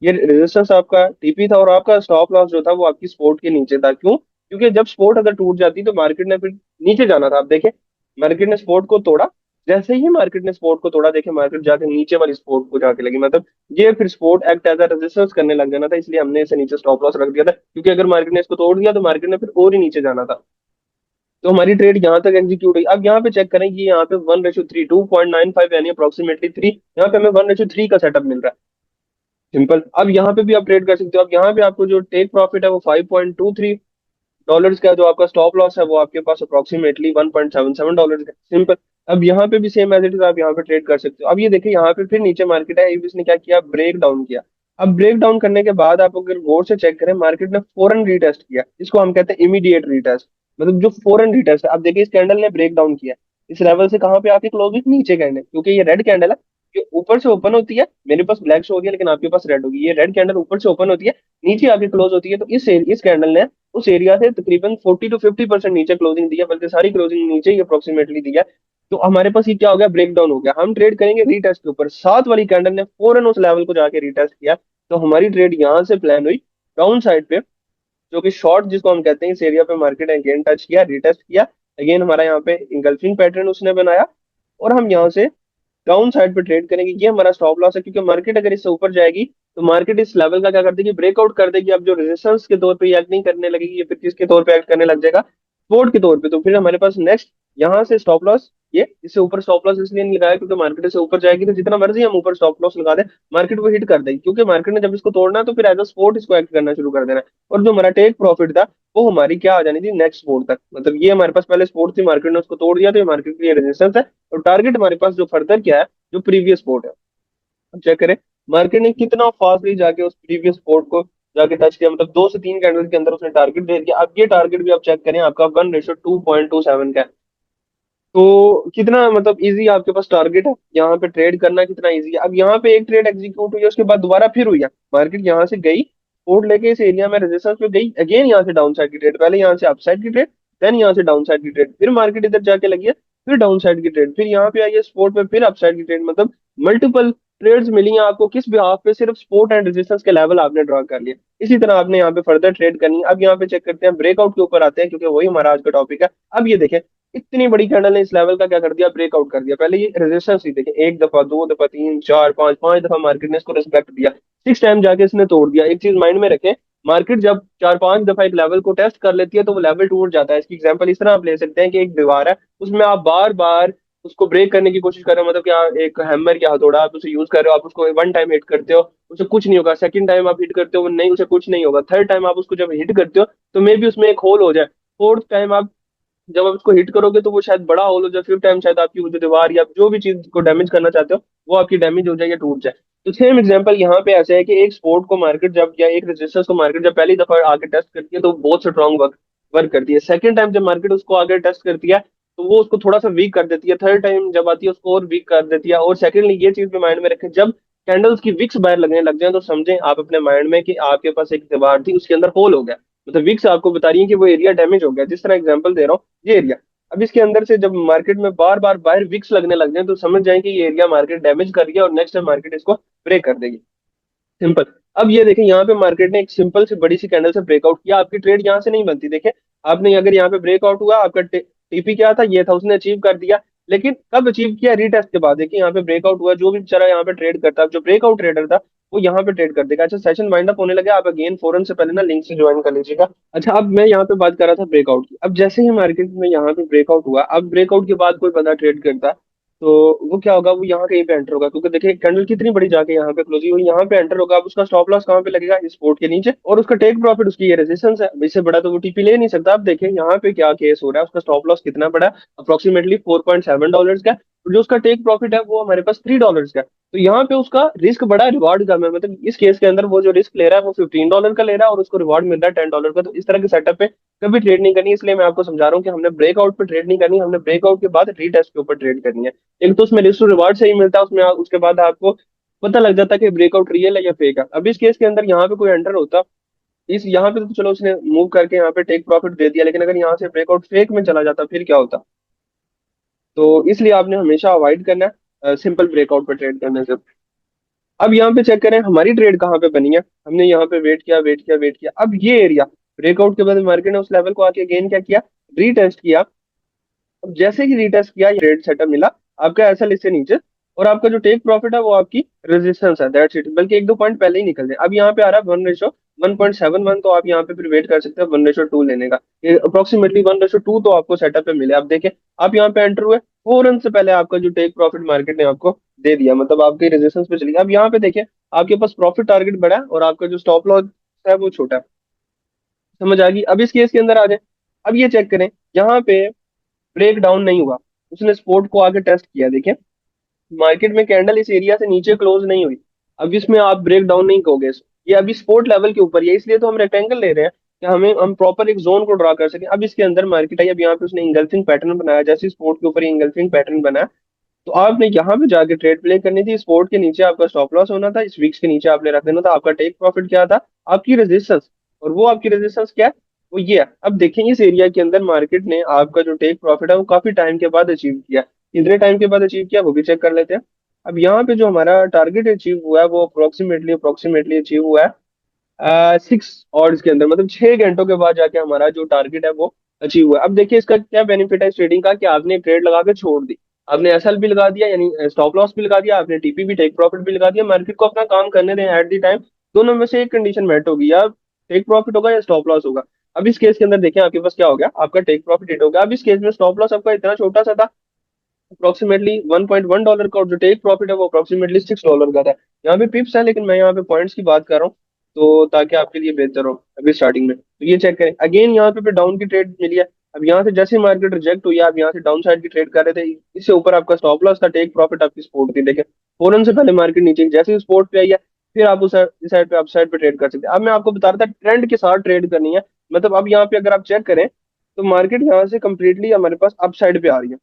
ये रेजिस्टेंस आपका टीपी था, और आपका स्टॉप लॉस जो था वो आपकी सपोर्ट के नीचे था। क्यों? क्योंकि जब सपोर्ट अगर टूट जाती तो मार्केट ने फिर नीचे जाना था। आप देखें, मार्केट ने सपोर्ट को तोड़ा, जैसे ही मार्केट ने सपोर्ट को तोड़ा, देखे मार्केट जाके नीचे वाली सपोर्ट को जाके लगी, मतलब ये फिर support act as a resistance करने लग जाना था। इसलिए हमने इसे नीचे स्टॉप लॉस रख दिया था, क्योंकि अगर मार्केट ने इसको तोड़ दिया तो मार्केट ने फिर और ही नीचे जाना था। तो हमारी ट्रेड यहाँ तक एग्जीक्यूट हुई। अब यहाँ पे चेक करें कि यहाँ पे 1:3, 2.95 यानी अप्रोक्सीमेटली 3, यहाँ पे हमें 1:3 का सेटअप मिल रहा है। सिंपल। अब यहाँ पे भी आप ट्रेड कर सकते हो। अब यहाँ पे आपको जो टेक प्रॉफिट है वो $5.23 का है, जो आपका स्टॉप लॉस है वो आपके पास अप्रोक्सीमेटली $1.77 का। सिंपल। अब यहाँ पे भी सेम एज इट इज आप यहाँ पे ट्रेड कर सकते हो। अब ये देखिए, यहाँ पे फिर नीचे मार्केट है, इसने क्या किया, ब्रेक डाउन किया। अब ब्रेक डाउन करने के बाद आप अगर गौर से चेक करें, मार्केट ने फौरन रीटेस्ट किया, इसको हम कहते हैं इमीडिएट रीटेस्ट। मतलब जो फौरन रीटेस्ट है। अब देखिए इस कैंडल ने ब्रेक डाउन किया, इस लेवल से कहाँ पे आके क्लोज हुई, नीचे कैंडल, क्योंकि ये रेड कैंडल है। ये ऊपर से ओपन होती है, मेरे पास ब्लैक शो हो गया लेकिन आपके पास रेड होगी, ये रेड कैंडल ऊपर से ओपन होती है, नीचे आके क्लोज होती है। तो इस कैंडल ने उस एरिया से तकरीबन 40 to 50% नीचे क्लोजिंग दी है, बल्कि सारी क्लोजिंग नीचे ही अप्रोक्सीमेटली दी है। तो हमारे पास ये क्या हो गया, ब्रेक डाउन हो गया। हम ट्रेड करेंगे रीटेस्ट के ऊपर, साथ वाली कैंडल ने फौरन उस लेवल को जाके रीटेस्ट किया। तो हमारी ट्रेड यहाँ से प्लान हुई डाउन साइड पे, जो कि शॉर्ट जिसको हम कहते हैं। इस एरिया पे मार्केट ने अगेन टच किया, रिटेस्ट किया, अगेन हमारा यहाँ पे इंगल्फिंग पैटर्न उसने बनाया, और हम यहाँ से डाउन साइड पे ट्रेड करेंगे। ये हमारा स्टॉप लॉस है, क्योंकि मार्केट अगर इससे ऊपर जाएगी तो मार्केट इस लेवल का क्या कर देगी, ब्रेकआउट कर देगी। अब जो रेजिस्टेंस के तौर पे एक्ट नहीं करने लगेगी, ये फिर किसके तौर पे एक्ट करने लग जाएगा, सपोर्ट के तौर पे। तो फिर हमारे पास नेक्स्ट यहाँ से स्टॉप लॉस, ये इससे ऊपर स्टॉप लॉस इसलिए नहीं लगाया क्योंकि मार्केट से ऊपर जाएगी तो जितना मर्जी हम ऊपर स्टॉप लॉस लगा दें, मार्केट वो हिट कर देगी। क्योंकि मार्केट ने जब इसको तोड़ना है तो फिर एज अ सपोर्ट इसको एक्ट करना शुरू कर देना है। और जो हमारा टेक प्रॉफिट था वो हमारी क्या आ जानी थी, नेक्स्ट सपोर्ट तक। मतलब ये हमारे पास पहले सपोर्ट थी, मार्केट ने उसको तोड़ दिया तो ये मार्केट के लिए रेजिस्टेंस है। और टारगेट हमारे पास जो फर्दर क्या है, जो प्रीवियस सपोर्ट है। अब चेक करें मार्केट ने कितना फास्टली जाके उस प्रीवियस सपोर्ट को जाके टच किया। मतलब 2 से 3 कैंडल के अंदर उसने टारगेट दे दिया। अब ये टारगेट भी आप चेक करें, आपका 1:2.27 का है। तो कितना मतलब इजी आपके पास टारगेट है, यहाँ पे ट्रेड करना कितना इजी है। अब यहाँ पे एक ट्रेड एग्जीक्यूट हुई है, उसके बाद दोबारा फिर हुई है, मार्केट यहाँ से गई, सपोर्ट लेके इस एरिया में रेजिस्टेंस पे गई, अगेन यहाँ से डाउन साइड की ट्रेड, पहले यहाँ से अप साइड की ट्रेड, देन यहाँ से डाउन साइड की ट्रेड, फिर मार्केट इधर जाके लगी है, फिर डाउन साइड की ट्रेड, फिर यहाँ पे आई है सपोर्ट पे, फिर अप साइड की ट्रेड। मतलब मल्टीपल ट्रेड्स मिली हैं आपको, किस भी हाफ पे, सिर्फ सपोर्ट एंड रेजिस्टेंस के लेवल आपने ड्रॉ कर लिया। इसी तरह आपने यहाँ पे फर्दर ट्रेड करनी है। अब यहाँ पे चेक करते हैं, ब्रेकआउट के ऊपर आते हैं क्योंकि वही हमारा आज का टॉपिक है। अब ये देखें इतनी बड़ी कैंडल ने इस लेवल का क्या कर दिया, ब्रेकआउट कर दिया। पहले ये रेजिस्टेंस ही देखें, एक दफा, दो दफा, तीन, चार, पांच, 5 दफा मार्केट ने इसको रिस्पेक्ट दिया, 6 टाइम जाके इसने तोड़ दिया। एक चीज माइंड में रखें, मार्केट जब 4-5 दफा एक लेवल को टेस्ट कर लेती है तो वो लेवल टूट जाता है। इसकी एग्जांपल इस तरह आप ले सकते हैं कि एक दीवार है, उसमें आप बार बार उसको ब्रेक करने की कोशिश कर रहे हो, मतलब क्या एक हैमर क्या हथौड़ा आप उसे यूज कर रहे हो, आप उसको 1 टाइम हिट करते हो, उसे कुछ नहीं होगा, सेकंड टाइम आप हिट करते हो, नहीं उसे कुछ नहीं होगा, थर्ड टाइम आप उसको जब हिट करते हो तो मे भी उसमें एक होल हो जाए, फोर्थ टाइम आप जब आप इसको हिट करोगे तो वो शायद बड़ा होल हो जाए, फिफ्थ टाइम शायद आपकी वो जो दीवार या जो भी चीज को डैमेज करना चाहते हो वो आपकी डैमेज हो जाए या टूट जाए। तो सेम एग्जांपल यहाँ पे ऐसे है कि एक स्पोर्ट को मार्केट जब, या एक रेजिस्टेंस को मार्केट जब पहली दफा आके टेस्ट करती है तो बहुत स्ट्रॉन्ग वर्क वर्क करती है। सेकंड टाइम जब मार्केट उसको आगे टेस्ट करती है तो वो उसको थोड़ा सा वीक कर देती है, थर्ड टाइम जब आती है उसको और वीक कर देती है। और सेकेंडली ये चीज भी माइंड में रखें, जब कैंडल्स की विक्स बाहर लगने लग जाए तो समझें आप अपने माइंड में कि आपके पास एक दीवार थी उसके अंदर होल हो गया। मतलब विक्स आपको बता रही है कि वो एरिया डैमेज हो गया। जिस तरह एग्जांपल दे रहा हूँ, ये एरिया, अब इसके अंदर से जब मार्केट में बार बार बाहर विक्स लगने लग जाए तो समझ जाए कि ये एरिया मार्केट डैमेज कर रही है और नेक्स्ट टाइम मार्केट इसको ब्रेक कर देगी। सिंपल। अब ये देखें यहाँ पे मार्केट ने एक सिंपल सी बड़ी सी कैंडल से ब्रेकआउट किया, आपकी ट्रेड यहाँ से नहीं बनती। देखें आपने अगर यहाँ पे ब्रेकआउट हुआ, आपका टीपी क्या था, ये था, उसने अचीव कर दिया। लेकिन कब अचीव किया, रीटेस्ट के बाद। देखिए यहाँ पे ब्रेकआउट हुआ, जो भी बेचारा यहाँ पे ट्रेड करता, जो ब्रेकआउट ट्रेडर था वो यहाँ पे ट्रेड कर देगा। अच्छा सेशन वाइंड अप होने लगा, आप अगेन फॉरन से पहले ना लिंक से ज्वाइन कर लीजिएगा। अच्छा अब मैं यहाँ पे बात कर रहा था ब्रेकआउट की। अब जैसे ही मार्केट में यहाँ पे ब्रेकआउट हुआ, अब ब्रेकआउट के बाद कोई बंदा ट्रेड करता है तो वो क्या होगा, वो यहाँ कहीं पे एंटर होगा, क्योंकि देखिए कैंडल कितनी बड़ी जाके यहाँ पे क्लोज हुई, यहाँ पे एंटर होगा। अब उसका स्टॉप लॉस कहाँ पे लगेगा, इस सपोर्ट के नीचे, और उसका टेक प्रॉफिट, उसकी ये रेजिस्टेंस है, इससे बड़ा तो वो टीपी ले नहीं सकता। अब देखिए यहाँ पे क्या केस हो रहा है, उसका स्टॉप लॉस कितना बड़ा, अप्रोक्सीमेटली $4.7 का, और जो उसका टेक प्रॉफिट है वो हमारे पास $3 का। तो यहाँ पे उसका रिस्क बड़ा, रिवॉर्ड कम है। मतलब इस केस के अंदर वो जो रिस्क ले रहा है वो $15 का ले रहा है और उसको रिवॉर्ड मिल रहा है $10 का। तो इस तरह के सेटअप पे कभी ट्रेड नहीं करनी। इसलिए मैं आपको समझा रहा हूँ कि हमने ब्रेकआउट पे ट्रेड नहीं करनी, हमने ब्रेकआउट के बाद रीटेस्ट के ऊपर ट्रेड करनी है। एक तो उसमें रिस्क टू रिवार्ड सही मिलता है, उसमें उसके बाद आपको पता लग जाता है कि ब्रेकआउट रियल है या फेक है। अब इस केस के अंदर यहाँ पे कोई एंटर होता, इस यहाँ पे तो चलो उसने मूव करके यहाँ पे टेक प्रॉफिट दे दिया, लेकिन अगर यहाँ से ब्रेकआउट फेक में चला जाता फिर क्या होता। तो इसलिए आपने हमेशा अवॉइड करना है सिंपल ब्रेकआउट पे ट्रेड करने से। अब यहाँ पे चेक करें हमारी ट्रेड कहाँ पे बनी है। हमने यहाँ पे वेट किया, वेट किया, वेट किया, अब ये एरिया ब्रेकआउट के बाद मार्केट ने उस लेवल को आके अगेन क्या किया, रीटेस्ट किया। अब जैसे ही रीटेस्ट किया, ये रेड सेटअप मिला आपका एसएल इससे नीचे, और आपका जो टेक प्रॉफिट है वो आपकी रेजिस्टेंस है, दैट्स इट। बल्कि 1-2 पॉइंट पहले ही निकल जाए। अब यहाँ पे आ रहा है 1:1.71, तो आप यहाँ पे फिर वेट कर सकते हैं 1:2 लेने का। अप्रोक्सीमेटली 1:2 तो आपको सेटअप पे मिले। आप देखें आप यहाँ पे एंटर हुए, फौरन से पहले आपका जो टेक प्रॉफिट मार्केट ने आपको दे दिया, मतलब आपकी रेजिस्टेंस पे चली गई। अब यहाँ पे देखिए आपके पास प्रॉफिट टारगेट बड़ा है और आपका जो स्टॉप लॉस है वो छोटा है। समझ आ गई। अब इस केस के अंदर आ जाए, अब ये चेक करें यहाँ पे ब्रेक डाउन नहीं हुआ, उसने सपोर्ट को आगे टेस्ट किया। देखिए मार्केट में कैंडल इस एरिया से नीचे क्लोज नहीं हुई, अब इसमें आप ब्रेक डाउन नहीं कहोगे ये अभी स्पोर्ट लेवल के ऊपर ही है, इसलिए तो हम रेक्टेंगल ले रहे हैं कि हम प्रॉपर एक जोन को ड्रा कर सकें। अब इसके अंदर मार्केट आई, अब यहाँ पे उसने इंगल्फिंग पैटर्न बनाया, जैसे स्पोर्ट के ऊपर इंगल्फिंग पैटर्न बनाया, तो आपने यहाँ पे जाके ट्रेड प्ले करनी थी। स्पोर्ट के नीचे आपका स्टॉप लॉस होना था, इस वीक्स के नीचे आपने रख देना था। आपका टेक प्रॉफिट क्या था? आपकी रेजिस्टेंस। और वो आपकी रेजिस्टेंस क्या है? वो ये है। अब देखें इस एरिया के अंदर मार्केट ने आपका जो टेक प्रॉफिट है वो काफी टाइम के बाद अचीव किया। कितने टाइम के बाद अचीव किया वो भी चेक कर लेते हैं। अब यहाँ पे जो हमारा टारगेट अचीव हुआ है वो अप्रोक्सीमेटली अप्रोक्सीमेटली अचीव हुआ है 6 आवर्स के अंदर, मतलब 6 घंटों के बाद जाके हमारा जो टारगेट है वो अचीव हुआ है। अब देखिए इसका क्या बेनिफिट है इस ट्रेडिंग का, कि आपने ट्रेड लगा के छोड़ दी, आपने एसएल भी लगा दिया यानी स्टॉप लॉस भी लगा दिया, आपने टीपी भी टेक प्रॉफिट भी लगा दिया। मार्केट को अपना काम करने दें एट द टाइम, दोनों में से एक कंडीशन मेट होगी, या टेक प्रॉफिट होगा या स्टॉप लॉस होगा। अब इस केस के अंदर देखें आपके पास क्या हो गया, आपका टेक प्रॉफिट हिट हो गया। अब इस केस में स्टॉप लॉस आपका इतना छोटा सा था, अप्रोक्सीमेटली $1.1 का, और जो टेक प्रॉफिट है वो अप्रोक्सीमेटली $6 का था। यहाँ पे पिप्स है लेकिन मैं यहाँ पे पॉइंट्स की बात कर रहा हूँ, तो ताकि आपके लिए बेहतर हो अभी स्टार्टिंग में। तो ये चेक करें अगेन, यहाँ पे डाउन की ट्रेड मिली है। अब यहाँ से जैसे मार्केट रिजेक्ट हुई है, आप यहाँ से डाउन साइड की ट्रेड कर रहे थे, इससे ऊपर आपका स्टॉप लॉस था, टेक प्रॉफिट आपकी सपोर्ट थी, देखें फौरन से पहले मार्केट नीचे जैसे ही सपोर्ट पे आई है, फिर आप उस इस साइड पे अप साइड पे ट्रेड कर सकते हैं। अब मैं आपको बता रहा था ट्रेंड के साथ ट्रेड करनी है, मतलब अब यहाँ पे अगर आप चेक करें तो मार्केट यहाँ से कंप्लीटली हमारे पास अप साइड पे आ रही है,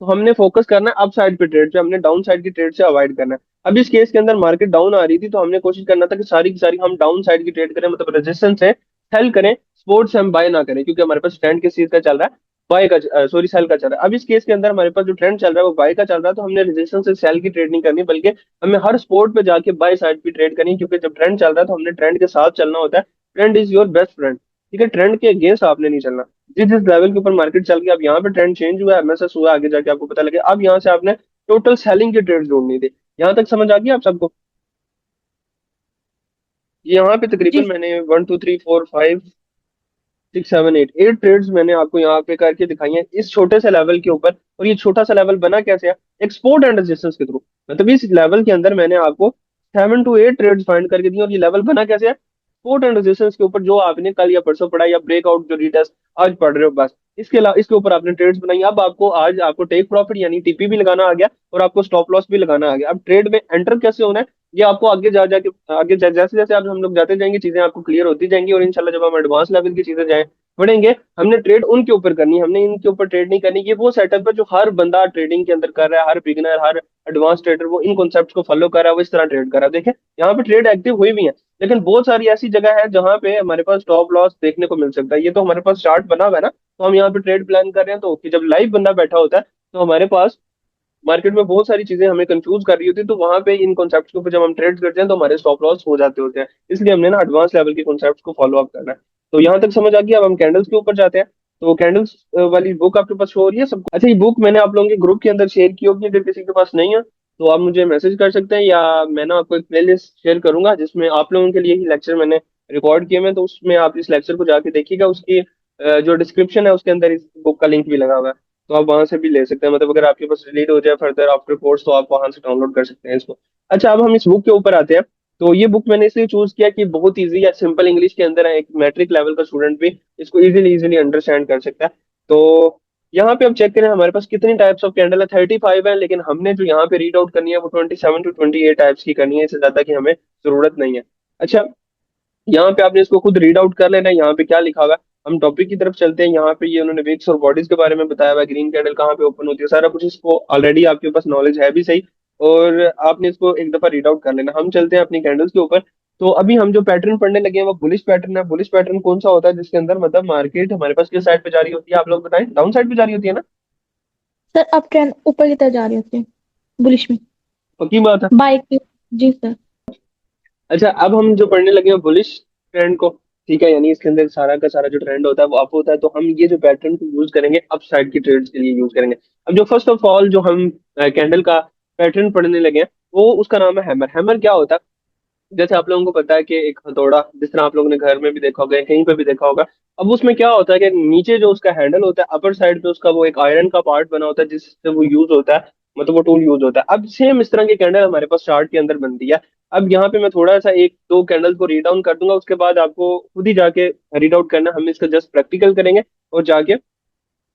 तो हमने फोकस करना है अप साइड पे ट्रेड पे, हमने डाउन साइड की ट्रेड से अवॉइड करना है। अब इस केस के अंदर मार्केट डाउन आ रही थी तो हमने कोशिश करना था कि सारी की सारी हम डाउन साइड की ट्रेड करें, मतलब रेजिस्टेंस से सेल करें, सपोर्ट से हम बाय ना करें, क्योंकि हमारे पास ट्रेंड किस चीज का चल रहा है, बाय का, सॉरी सेल का चल रहा है। अब इस केस के अंदर हमारे पास जो ट्रेंड चल रहा है वो बाय का चल रहा है, तो हमने रेजिस्टेंस से सेल की ट्रेड नहीं करनी, बल्कि हमें हर स्पोर्ट पे जाके बाय साइड की ट्रेड करनी है, क्योंकि जब ट्रेंड चल रहा है तो हमने ट्रेंड के साथ चलना होता है। Trend is your best friend, ठीक है, ट्रेंड के अगेंस्ट आपने नहीं चलना। जिस जिस लेवल के ऊपर मार्केट चल गया, अब यहाँ पे ट्रेंड चेंज हुआ है, एमएसएस हुआ, आगे जाके आपको पता लगे, अब यहाँ से आपने टोटल सेलिंग की ट्रेड जोड़नी थी। यहाँ तक समझ आ गई आप सबको? यहाँ पे जी तकरीबन मैंने 1 2 3 4 5 6 7 8 ट्रेड्स मैंने आपको यहाँ पे करके दिखाई हैं इस छोटे से लेवल के ऊपर। और ये छोटा सा लेवल बना कैसे है? एक्सपोर्ट एंड रेजिस्टेंस के थ्रू, मतलब इस लेवल के अंदर मैंने आपको 7 to 8 ट्रेड्स फाइंड करके दी, और ये लेवल बना कैसे है? सपोर्ट एंड रेजिस्टेंस के ऊपर, जो आपने कल या परसों पढ़ा, या ब्रेकआउट जो रिटेस्ट आज पढ़ रहे हो, बस इसके अलावा इसके ऊपर आपने ट्रेड्स बनाई। अब आपको आज आपको टेक प्रॉफिट यानी टीपी भी लगाना आ गया, और आपको स्टॉप लॉस भी लगाना आ गया। अब ट्रेड में एंटर कैसे होना है ये आपको आगे जा जाके जैसे जैसे आप हम लोग जाते जाएंगे चीजें आपको क्लियर होती जाएंगी, और इंशाल्लाह जब हम एडवांस लेवल की चीजें जाए बढ़ेंगे, हमने ट्रेड उनके ऊपर करनी है, हमने इनके ऊपर ट्रेड नहीं करनी। ये वो सेटअप है जो हर बंदा ट्रेडिंग के अंदर कर रहा है, हर बिगिनर, हर एडवांस ट्रेडर वो इन कॉन्सेप्ट्स को फॉलो कर रहा है, वो इस तरह ट्रेड कर रहा है। देखें यहाँ पे ट्रेड एक्टिव हुई भी है, लेकिन बहुत सारी ऐसी जगह है जहाँ पे हमारे पास स्टॉप लॉस देखने को मिल सकता है। ये तो हमारे पास चार्ट बना हुआ है ना, तो हम यहाँ पे ट्रेड प्लान कर रहे हैं, तो कि जब लाइव बंदा बैठा होता है तो हमारे पास मार्केट में बहुत सारी चीजें हमें कंफ्यूज कर रही होती है, तो वहां पे इन कॉन्सेप्ट्स के ऊपर जब हम ट्रेड करते हैं तो हमारे स्टॉप लॉस हो जाते होते हैं। इसलिए हमने ना एडवांस लेवल के कॉन्सेप्ट्स को फॉलो अप करना है। तो यहाँ तक समझ आ गया, अब हम कैंडल्स के ऊपर जाते हैं। तो कैंडल्स वाली बुक आपके पास शो हो रही है सबको? अच्छा, ये बुक मैंने आप लोगों के ग्रुप के अंदर शेयर की होगी, अगर किसी के पास नहीं है तो आप मुझे मैसेज कर सकते हैं, या मैं ना आपको एक प्लेलिस्ट शेयर करूंगा जिसमें आप लोगों के लिए ही लेक्चर मैंने रिकॉर्ड किए हैं, तो उसमें आप इस लेक्चर को जाके देखिएगा। उसकी जो डिस्क्रिप्शन है उसके अंदर इस बुक का लिंक भी लगा हुआ है, तो आप वहां से भी ले सकते हैं। मतलब अगर आपके पास डिलीट हो जाए फर्दर आफ्टर कोर्स तो आप वहां से डाउनलोड कर सकते हैं इसको। अच्छा, अब हम इस बुक के ऊपर आते हैं। तो ये बुक मैंने इसलिए चूज किया कि बहुत इजी है, सिंपल इंग्लिश के अंदर है, एक मैट्रिक लेवल का स्टूडेंट भी इसको इजीली इजीली अंडरस्टैंड कर सकता है। तो यहाँ पे अब चेक करें हमारे पास कितनी टाइप्स ऑफ कैंडल है, 35 है, लेकिन हमने जो यहाँ पे रीड आउट करनी है वो 27 to 28 टाइप्स की करनी है, इससे ज्यादा की हमें जरूरत नहीं है। अच्छा, यहाँ पे आपने इसको खुद रीड आउट कर लेना है, यहाँ पे क्या लिखा हुआ है। हम टॉपिक की तरफ चलते हैं। यहाँ पे ये उन्होंने विक्स और बॉडीज के बारे में बताया हुआ है, ग्रीन कैंडल कहाँ पे ओपन होती है, सारा कुछ इसको ऑलरेडी आपके पास नॉलेज है भी सही, और आपने इसको एक दफा रीड आउट कर लेना। हम चलते हैं अपनी कैंडल्स के ऊपर। तो अभी हम जो पैटर्न पढ़ने लगे हैं वो बुलिश पैटर्न है। बुलिश पैटर्न कौन सा होता है? जिसके अंदर मतलब मार्केट हमारे पास किस साइड पे जा रही होती है, आप लोग बताएं, डाउन साइड पे जा रही होती है ना? सर अप ट्रेंड ऊपर की तरफ जा रही होती है, बुलिश में। पक्की बात है? बाइक की। जी सर। अच्छा, अब हम जो पढ़ने लगे हैं बुलिश ट्रेंड को, ठीक है, यानी इसके अंदर सारा का सारा जो ट्रेंड होता है वो अप होता है, तो हम ये जो पैटर्न को यूज करेंगे अप साइड की ट्रेड्स के लिए यूज करेंगे। अब जो फर्स्ट ऑफ ऑल जो हम कैंडल का पैटर्न पढ़ने लगे हैं वो उसका नाम है हैमर। हैमर क्या होता है? जैसे आप लोगों को पता है कि एक हथौड़ा, जिस तरह आप लोगों ने घर में भी देखा होगा, कहीं पे भी देखा होगा। अब उसमें क्या होता है कि नीचे जो उसका हैंडल होता है अपर साइड पे उसका वो एक आयरन का पार्ट बना होता है जिससे वो यूज होता है, मतलब वो टूल यूज होता है। अब सेम इस तरह की कैंडल हमारे पास चार्ट के अंदर बनती है। अब यहाँ पे मैं थोड़ा सा एक दो कैंडल को रीड डाउन कर दूंगा, उसके बाद आपको खुद ही जाके रीड आउट करना, हम इसका जस्ट प्रैक्टिकल करेंगे, और जाके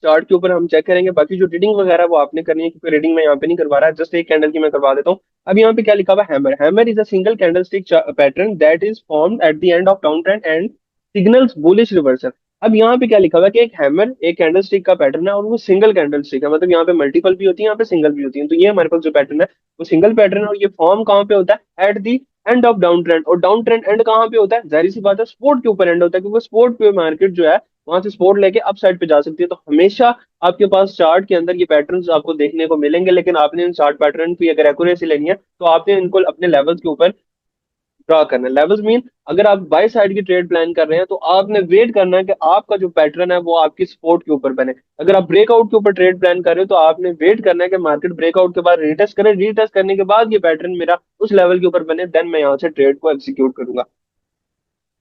चार्ट के ऊपर हम चेक करेंगे। बाकी जो रीडिंग वगैरह वो आपने करनी है, क्योंकि रीडिंग मैं यहाँ पे नहीं करवा रहा है, जस्ट एक कैंडल की मैं करवा देता हूँ। अब यहाँ पे क्या लिखा हुआ है, hammer, hammer is a single candlestick pattern that is formed at the end of down trend and signals bullish reversal. अब यहाँ पे क्या लिखा हुआ है कि एक हैमर एक कैंडलस्टिक का पैटर्न है और वो सिंगल कैंडलस्टिक है, मतलब यहाँ पे मल्टीपल भी होती है, यहाँ पे सिंगल भी होती है। तो ये हमारे पास जो पैटर्न है वो सिंगल पैटर्न है, और ये फॉर्म कहाँ पे होता है, at the end of down trend. और डाउन ट्रेंड एंड कहाँ पे होता है, जाहिर सी बात है स्पोर्ट के ऊपर एंड होता है, क्योंकि स्पोर्ट पे मार्केट जो है वहां से सपोर्ट लेके अप साइड पे जा सकती है। तो हमेशा आपके पास चार्ट के अंदर ये पैटर्न्स आपको देखने को मिलेंगे, लेकिन आपने इन चार्ट पैटर्न की अगर एक्यूरेसी लेनी है तो आपने इनको अपने लेवल्स के ऊपर ड्रा करना है। लेवल्स मीन अगर आप बाय साइड की ट्रेड प्लान कर रहे हैं तो आपने वेट करना है कि आपका जो पैटर्न है वो आपकी सपोर्ट के ऊपर बने। अगर आप ब्रेकआउट के ऊपर ट्रेड प्लान कर रहे हो तो आपने वेट करना है कि मार्केट ब्रेकआउट के बाद रीटेस्ट करे, रीटेस्ट करने के बाद ये पैटर्न मेरा उस लेवल के ऊपर बने, देन मैं यहाँ से ट्रेड को एग्जीक्यूट करूंगा।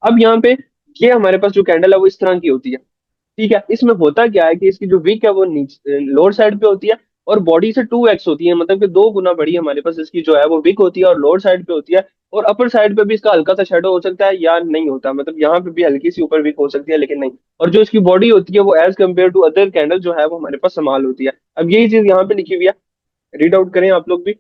अब यहाँ पे ये हमारे पास जो कैंडल है वो इस तरह की होती है, ठीक है। इसमें होता क्या है कि इसकी जो विक है वो नीचे लोअर साइड पे होती है और बॉडी से 2x होती है, मतलब कि दो गुना बड़ी हमारे पास इसकी जो है वो विक होती है और लोअर साइड पे होती है। और अपर साइड पे भी इसका हल्का सा शेडो हो सकता है या नहीं होता, मतलब यहाँ पे भी हल्की सी ऊपर विक हो सकती है लेकिन नहीं। और जो इसकी बॉडी होती है वो as compare to other candle जो है वो हमारे पास समाल होती है। अब यही चीज यहाँ पे लिखी हुई है, रीड आउट करें आप लोग भी।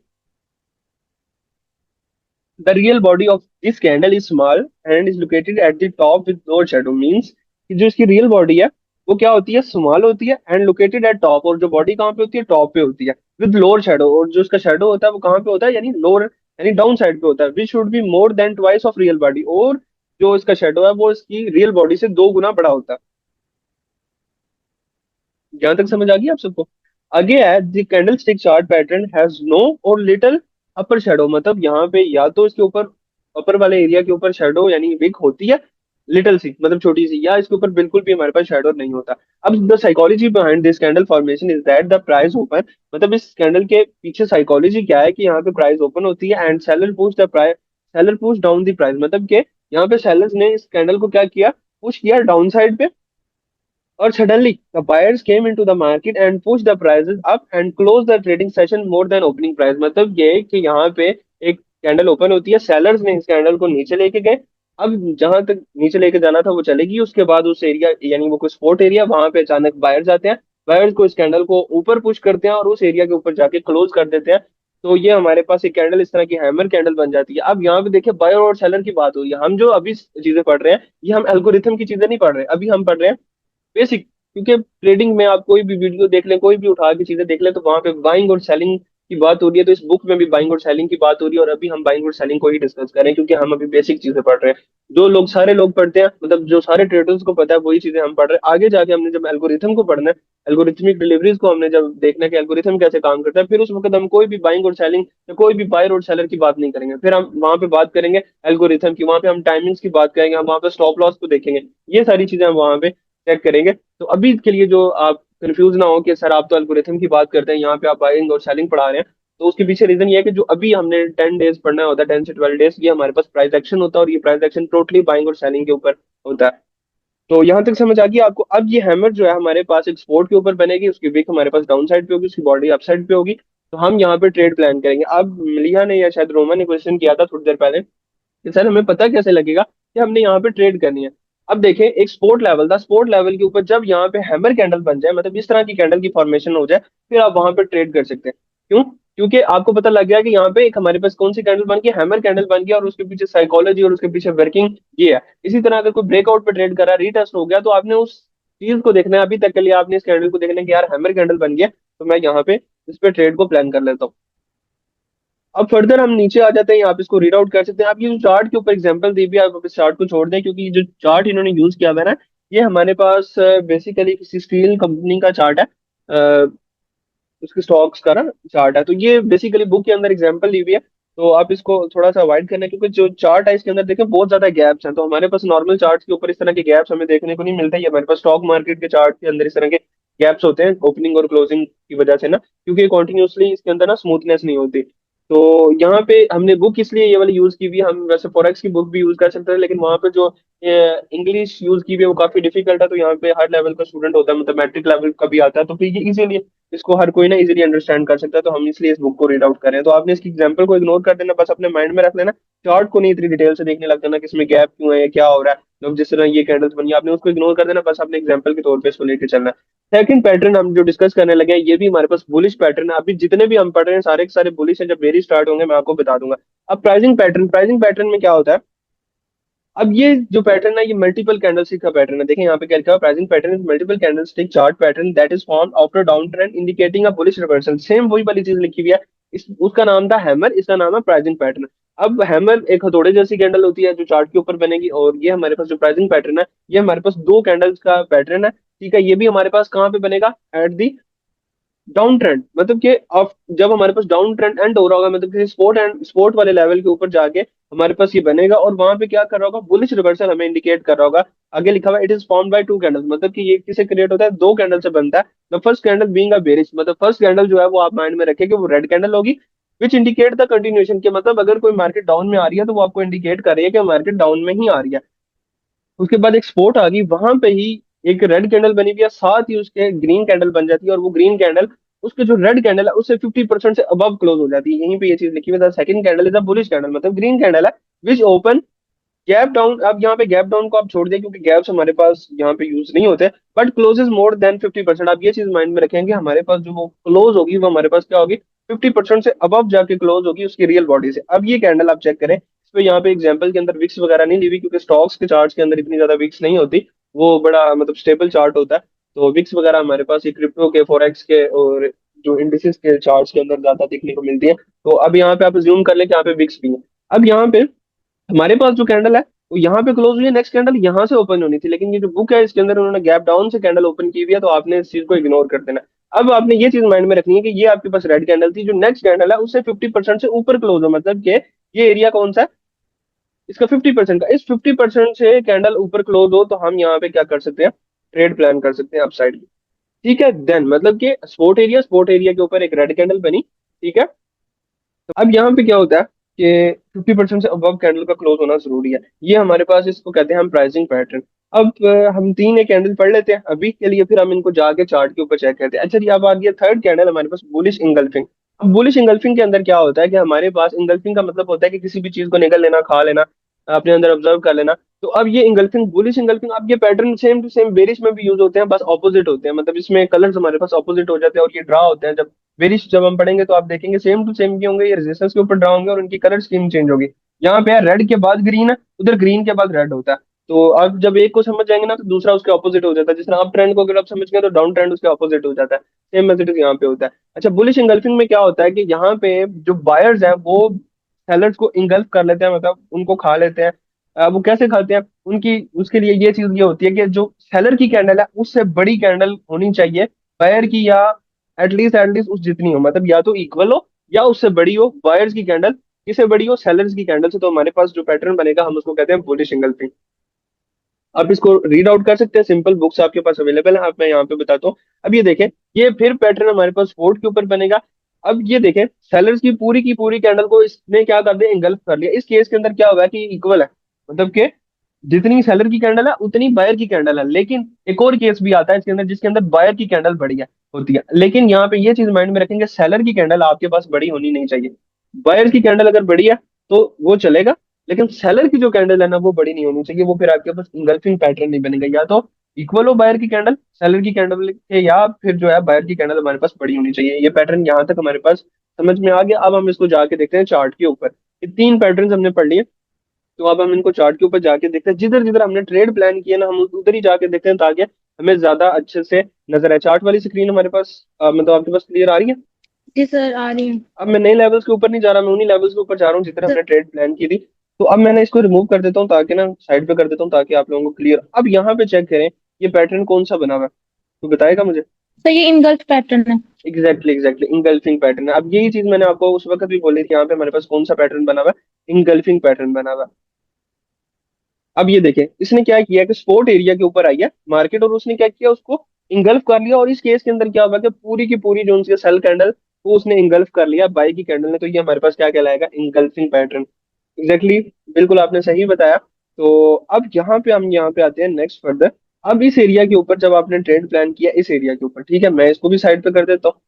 The real body of this candle is small and is located at the top with lower shadow, means कि जो इसकी रियल बॉडी है वो क्या होती है, स्मॉल होती है एंड लोकेटेड एट टॉप। और जो बॉडी कहाँ पे होती है, टॉप पे होती है विद लोअर शेडो। और जो इसका शेडो होता है वो कहाँ पे होता है, यानी लोअर यानी डाउन साइड पे होता है, which should be more than twice of real body. और जो इसका शेडो है वो इसकी रियल बॉडी से दो गुना बड़ा होता है। जहां तक समझ आ गई आप सबको। आगे है, the candlestick chart pattern has no और लिटिल अपर शेडो, मतलब यहाँ पे या तो इसके ऊपर अपर वाले एरिया के ऊपर शेडो यानी विक होती है लिटिल सी, मतलब छोटी सी, या इसके ऊपर बिल्कुल भी हमारे पास शेडो नहीं होता। अब the psychology behind this candle formation is that the price open, मतलब इस कैंडल के पीछे साइकोलॉजी क्या है कि यहाँ पे प्राइस ओपन होती है and seller push the price, seller push down the price, मतलब कि यहाँ पे सेलर्स ने इस कैंडल को क्या किया, पुश किया डाउन साइड पे। और suddenly the buyers came into the market and pushed the prices up and closed the trading session more than opening price। मतलब ये कि यहाँ पे एक कैंडल ओपन होती है, सेलर्स ने इस कैंडल को नीचे लेके गए। अब जहां तक नीचे लेके जाना था वो चलेगी, उसके बाद उस एरिया यानी वो कोई स्पॉट एरिया वहां पे अचानक बायर्स आते हैं, बायर्स को इस कैंडल को ऊपर पुश करते हैं और उस एरिया के ऊपर जाके क्लोज कर देते हैं। तो ये हमारे पास एक कैंडल इस तरह की हैमर कैंडल बन जाती है। अब यहाँ पे देखिए बायर और सेलर की बात हुई है, हम जो अभी चीजें पढ़ रहे हैं ये हम एल्गोरिथम की चीजें नहीं पढ़ रहे, अभी हम पढ़ रहे हैं बेसिक। क्योंकि ट्रेडिंग में आप कोई भी वीडियो देख लें, कोई भी उठा के चीजें देख लें, तो वहां पे बाइंग और सेलिंग की बात हो रही है। तो इस बुक में भी बाइंग और सेलिंग की बात हो रही है, और अभी हम बाइंग और सेलिंग को ही डिस्कस करें क्योंकि हम अभी बेसिक चीजें पढ़ रहे हैं। जो लोग सारे लोग पढ़ते हैं, मतलब जो सारे ट्रेडर्स को पता है वही चीजें हम पढ़ रहे हैं। आगे जाके हमने जब एल्गोरिथम को पढ़ना है, एल्गोरिथमिक डिलीवरीज को हमने जब देखना है कि एल्गोरिथम कैसे काम करता है, फिर उस वक्त हम कोई भी बाइंग और सेलिंग या कोई भी बायर और सेलर की बात नहीं करेंगे। फिर हम वहां पे बात करेंगे एल्गोरिथम की, वहां पे हम टाइमिंग्स की बात करेंगे, हम वहां पे स्टॉप लॉस को देखेंगे, ये सारी चीजें हम वहां पे चेक करेंगे। तो अभी के लिए जो आप कंफ्यूज ना हो कि सर आप तो एल्गोरिथम की बात करते हैं, यहाँ पे आप बाइंग और सेलिंग पढ़ा रहे हैं, तो उसके पीछे रीजन ये है कि जो अभी हमने 10 डेज पढ़ना होता है, 10 से 12 डेज, ये हमारे पास प्राइस एक्शन होता है और ये प्राइस एक्शन टोटली बाइंग और सेलिंग के ऊपर होता है। तो यहाँ तक समझ आ गई आपको। अब ये हैमर जो है हमारे पास एक सपोर्ट के ऊपर बनेगी, उसकी विक हमारे पास डाउन साइड पे होगी, उसकी बॉडी अप साइड पे होगी। तो हम यहाँ पे ट्रेड प्लान करेंगे। अब मिलिया ने या शायद रोमा ने क्वेश्चन किया था थोड़ी देर पहले कि सर हमें पता कैसे लगेगा कि हमने यहाँ पे ट्रेड करनी है। अब देखें, एक सपोर्ट लेवल था, सपोर्ट लेवल के ऊपर जब यहाँ पे हैमर कैंडल बन जाए, मतलब इस तरह की कैंडल की फॉर्मेशन हो जाए, फिर आप वहां पे ट्रेड कर सकते हैं। क्यों? क्योंकि आपको पता लग गया कि यहाँ पे एक हमारे पास कौन सी कैंडल बन गई, हैमर कैंडल बन गया, और उसके पीछे साइकोलॉजी और उसके पीछे वर्किंग ये है। इसी तरह अगर कोई ब्रेकआउट पे ट्रेड करा, रीटेस्ट हो गया, तो आपने उस चीज को देखना है। अभी तक के लिए आपने इस कैंडल को देखना है कि यार हैमर कैंडल बन गया, तो मैं यहाँ पे इस पे ट्रेड को प्लान कर लेता हूँ। अब फर्दर हम नीचे आ जाते हैं, आप इसको रीड आउट कर सकते हैं। आप ये जो चार्ट के ऊपर एग्जांपल दी भी है, आप इस चार्ट को छोड़ दें, क्योंकि ये जो चार्ट इन्होंने यूज किया हुआ है ना, ये हमारे पास बेसिकली किसी स्टील कंपनी का चार्ट है, उसके स्टॉक्स का ना चार्ट है। तो ये बेसिकली बुक के अंदर एग्जांपल दी हुई है, तो आप इसको थोड़ा सा अवॉइड करना, क्योंकि जो चार्ट है इसके अंदर देखें बहुत ज्यादा गैप्स हैं। तो हमारे पास नॉर्मल चार्ट के ऊपर इस तरह के गैप्स हमें देखने को नहीं मिलते, ये हमारे पास स्टॉक मार्केट के चार्ट के अंदर इस तरह के गैप्स होते हैं ओपनिंग और क्लोजिंग की वजह से ना, क्योंकि कॉन्टिन्यूसली इसके अंदर ना स्मूथनेस नहीं होती। तो यहाँ पे हमने बुक इसलिए ये वाली यूज की हुई है, हम वैसे फॉरेक्स की बुक भी यूज कर सकते हैं, लेकिन वहाँ पे जो इंग्लिश यूज की हुई है वो काफी डिफिकल्ट है। तो यहाँ पे हर लेवल का स्टूडेंट होता है, मतलब मैट्रिक लेवल का भी आता है, तो फिर ये इजीली इसको हर कोई ना इजीली अंडरस्टैंड कर सकता है, तो हम इसलिए इस बुक को रीड आउट कर रहे हैं। तो आपने इसकी एग्जांपल को इग्नोर कर देना, बस अपने माइंड में रख लेना, चार्ट को नहीं इतनी डिटेल से देखने लग जाना कि इसमें गैप क्यों है या क्या हो रहा है, लोग जिस तरह ये कैंडल्स बनी, आपने उसको इग्नोर कर देना, बस अपने एग्जांपल के तौर पे इसको लेके चलना है। सेकंड पैटर्न हम जो डिस्कस करने लगे हैं, ये भी हमारे पास बुलिश पैटर्न है। अभी जितने भी हम पढ़ रहे हैं सारे के सारे बुलिश हैं, जब मेरी स्टार्ट होंगे मैं आपको बता दूंगा। अब प्राइसिंग पैटर्न में क्या होता है, अब ये जो पैटर्न है ये मल्टीपल कैंडलस्टिक का पैटर्न है। देखें यहाँ पे क्या लिखा है, pricing pattern is multiple candlestick chart pattern that is formed after down trend indicating a bullish reversal. Same वही वाली चीज लिखी हुई है। इस उसका नाम था हैमर, इसका नाम है प्राइसिंग पैटर्न। अब हैमर एक हथौड़े जैसी कैंडल होती है जो चार्ट के ऊपर बनेगी, और ये हमारे पास जो प्राइसिंग पैटर्न है ये हमारे पास दो कैंडल्स का पैटर्न है। ठीक है, ये भी हमारे पास कहाँ पे बनेगा, एट दी डाउन ट्रेंड, मतलब कि अब जब हमारे पास डाउन ट्रेंड एंड हो रहा होगा, मतलब किसी स्पोर्ट वाले लेवल के ऊपर जाके हमारे पास ये बनेगा, और वहां पे क्या कर रहा होगा, बुलिश रिवर्सल हमें इंडिकेट कर रहा होगा। आगे लिखा हुआ it is formed by two candles, मतलब कि ये किसे क्रिएट होता है, दो कैंडल से बनता है। The first candle being a bearish, मतलब फर्स्ट कैंडल जो है वो आप माइंड में रखें कि वो रेड कैंडल होगी, विच इंडिकेट द कंटिन्यूएशन के, मतलब अगर कोई मार्केट डाउन में आ रही है तो वो आपको इंडिकेट कर रही है कि मार्केट डाउन में ही आ रही है। उसके बाद एक स्पोर्ट आ गई, वहां पे ही एक रेड कैंडल बनी हुई है, साथ ही उसके ग्रीन कैंडल बन जाती है, और वो ग्रीन कैंडल उसके जो रेड कैंडल है उससे 50% से अबव क्लोज हो जाती है। यहीं पे ये चीज लिखी हुई है, second candle is a bullish candle, मतलब ग्रीन कैंडल है विच ओपन गैप डाउन। अब यहाँ पे गैप डाउन को आप छोड़ दिया क्योंकि गैप्स हमारे पास यहाँ पे यूज नहीं होते, बट क्लोजेज मोर देन 50%। आप ये चीज माइंड में रखेंगे, हमारे पास जो वो क्लोज होगी वो हमारे पास क्या होगी, 50% से अबव जाके क्लोज होगी उसकी रियल बॉडी से। अब ये कैंडल आप चेक करें, इस पे यहाँ पे एग्जांपल के अंदर विक्स वगैरह नहीं ली हुई, क्योंकि स्टॉक्स के चार्ट्स के अंदर इतनी ज्यादा विक्स नहीं होती, वो बड़ा मतलब स्टेबल चार्ट होता है। तो विक्स वगैरह हमारे पास ये क्रिप्टो के, फॉरेक्स के और जो इंडिसेस के चार्ट्स के अंदर ज्यादा देखने को मिलती है। तो अब यहाँ पे आप ज्यूम कर ले कि यहाँ पे विक्स भी है। अब यहाँ पे हमारे पास जो कैंडल है वो यहाँ पे क्लोज हुई है, नेक्स्ट कैंडल यहाँ से ओपन होनी थी, लेकिन ये जो बुक है इसके अंदर उन्होंने गैप डाउन से कैंडल ओपन की हुई है, तो आपने इस चीज को इग्नोर कर देना। अब आपने ये चीज माइंड में रखनी है कि ये आपके पास रेड कैंडल थी, जो नेक्स्ट कैंडल है उससे 50% से ऊपर क्लोज हो, मतलब कि ये एरिया कौन सा है, इसका 50% का। इस 50% से कैंडल ऊपर क्लोज हो तो हम यहाँ पे क्या कर सकते हैं, ट्रेड प्लान कर सकते हैं अपसाइड की। ठीक है, देन मतलब कि स्पोर्ट एरिया के ऊपर एक रेड कैंडल बनी। ठीक है, तो अब यहाँ पे क्या होता है कि 50% से अबव कैंडल का क्लोज होना जरूरी है। ये हमारे पास, इसको कहते हैं हम प्राइसिंग पैटर्न। अब हम तीन एक कैंडल पढ़ लेते हैं अभी के लिए, फिर हम इनको जाके चार्ट के ऊपर चेक करते हैं। अच्छा जी, अब आ गया थर्ड कैंडल हमारे पास, बुलिश इंगल्फिंग। अब बुलिश इंगल्फिंग के अंदर क्या होता है कि हमारे पास इंगल्फिंग का मतलब होता है कि किसी भी चीज को निगल लेना, खा लेना, अपने अंदर ऑब्जर्व कर लेना। तो अब ये इंगल्फिंग, बुलिश इंगल्फिंग, अब ये pattern same to same bearish में भी यूज होते हैं, बस ऑपोजिट होते हैं, मतलब इसमें कलर्स हमारे पास ऑपोजिट हो जाते हैं और ये ड्रा होते हैं। जब बेरिश जब हम पढ़ेंगे तो आप देखेंगे सेम टू सेम के होंगे, ये रेजिस्टेंस के ऊपर ड्रा होंगे और उनकी कलर स्कीम चेंज होगी। यहाँ पे रेड के बाद ग्रीन है, उधर ग्रीन के बाद रेड होता है। तो आप जब एक को समझ जाएंगे ना तो दूसरा उसके ऑपोजिट हो जाता है। जिस तरह अप ट्रेंड को अगर आप समझ गए तो डाउन ट्रेंड उसके ऑपोजिट हो जाता है। सेम मैथड यहाँ पे होता है। अच्छा, बुलिश इंगल्फिंग में क्या होता है कि यहाँ पे जो बायर्स हैं वो सेलर्स को इंगल्फ कर लेते हैं, मतलब उनको खा लेते हैं। वो कैसे खाते हैं, उनकी उसके लिए ये चीज ये होती है कि जो सेलर की कैंडल है उससे बड़ी कैंडल होनी चाहिए बायर की, या एटलीस्ट उस जितनी हो, मतलब या तो इक्वल हो या उससे बड़ी हो। बायर्स की कैंडल किससे बड़ी हो, सेलर्स की कैंडल से। तो हमारे पास जो पैटर्न बनेगा हम उसको कहते हैं बुलिश इंगल्फिंग। आप इसको रीड आउट कर सकते हैं, सिंपल बुक्स आपके पास अवेलेबल है, आप मैं यहाँ पे बताता हूँ। अब ये देखें, ये फिर पैटर्न हमारे पास सपोर्ट के ऊपर बनेगा। अब ये देखें, सेलर्स की पूरी कैंडल को इसने क्या कर दिया, इंगल्फ कर लिया। इस केस के अंदर क्या होगा कि इक्वल है, मतलब कि जितनी सेलर की कैंडल है उतनी बायर की कैंडल है। लेकिन एक और केस भी आता है इसके अंदर जिसके अंदर बायर की कैंडल बड़ी है होती है, लेकिन यहाँ पे ये चीज माइंड में रखेंगे, सेलर की कैंडल आपके पास बड़ी होनी नहीं चाहिए। बायर की कैंडल अगर बड़ी है तो वो चलेगा, लेकिन सेलर की जो कैंडल है ना वो बड़ी नहीं होनी चाहिए, वो फिर आपके पास इंगल्फिंग पैटर्न नहीं बनेगा। या तो इक्वल हो बायर की कैंडल सेलर की कैंडल के, या फिर जो है बायर की कैंडल हमारे पास बड़ी होनी चाहिए। ये पैटर्न यहाँ तक हमारे पास समझ में आ गया। अब हम इसको जाके देखते हैं चार्ट के ऊपर। ये तीन पैटर्न हमने पढ़ लिए, तो अब हम इनको चार्ट के ऊपर जाके देखते हैं। जिधर जिधर हमने ट्रेड प्लान किया ना हम उधर ही जाके देखते हैं, ताकि हमें ज्यादा अच्छे से नजर आए। चार्ट वाली स्क्रीन हमारे पास मतलब आपके पास क्लियर आ रही है। जी सर, आ रही हूँ। अब मैं नए लेवल्स के ऊपर नहीं जा रहा, मैं उन्हीं लेवल्स के ऊपर जा रहा हूँ जिधर सर, हमने ट्रेड प्लान की थी। तो अब मैंने इसको रिमूव कर देता हूँ, ताकि ना साइड पे कर देता हूँ, ताकि आप लोगों को क्लियर। अब यहाँ पे चेक करें ये पैटर्न कौन सा बना हुआ है, तो बताएगा मुझे। सर ये इनगल्फ पैटर्न है। एग्जैक्टली इंगल्फिंग पैटर्न है। अब यही चीज मैंने आपको उस वक्त भी बोली थी, यहाँ पे हमारे पास कौन सा पैटर्न बना हुआ है, इंगल्फिंग पैटर्न बना हुआ है। अब ये देखें, इसने क्या किया कि स्पोर्ट एरिया के ऊपर आई है मार्केट, और उसने क्या किया, उसको इंगल्फ कर लिया। और इस केस के अंदर क्या होगा कि पूरी की पूरी जो उनकी सेल कैंडल वो उसने इंगल्फ कर लिया बाई की कैंडल ने। तो ये हमारे पास क्या कहलाएगा, इंगल्फिंग पैटर्न। एग्जैक्टली बिल्कुल आपने सही बताया। तो अब यहाँ पे हम यहाँ पे आते हैं नेक्स्ट फर्दर। अब इस एरिया के ऊपर जब आपने ट्रेड प्लान किया इस एरिया के ऊपर, ठीक है, मैं इसको भी साइड पे कर देता हूँ,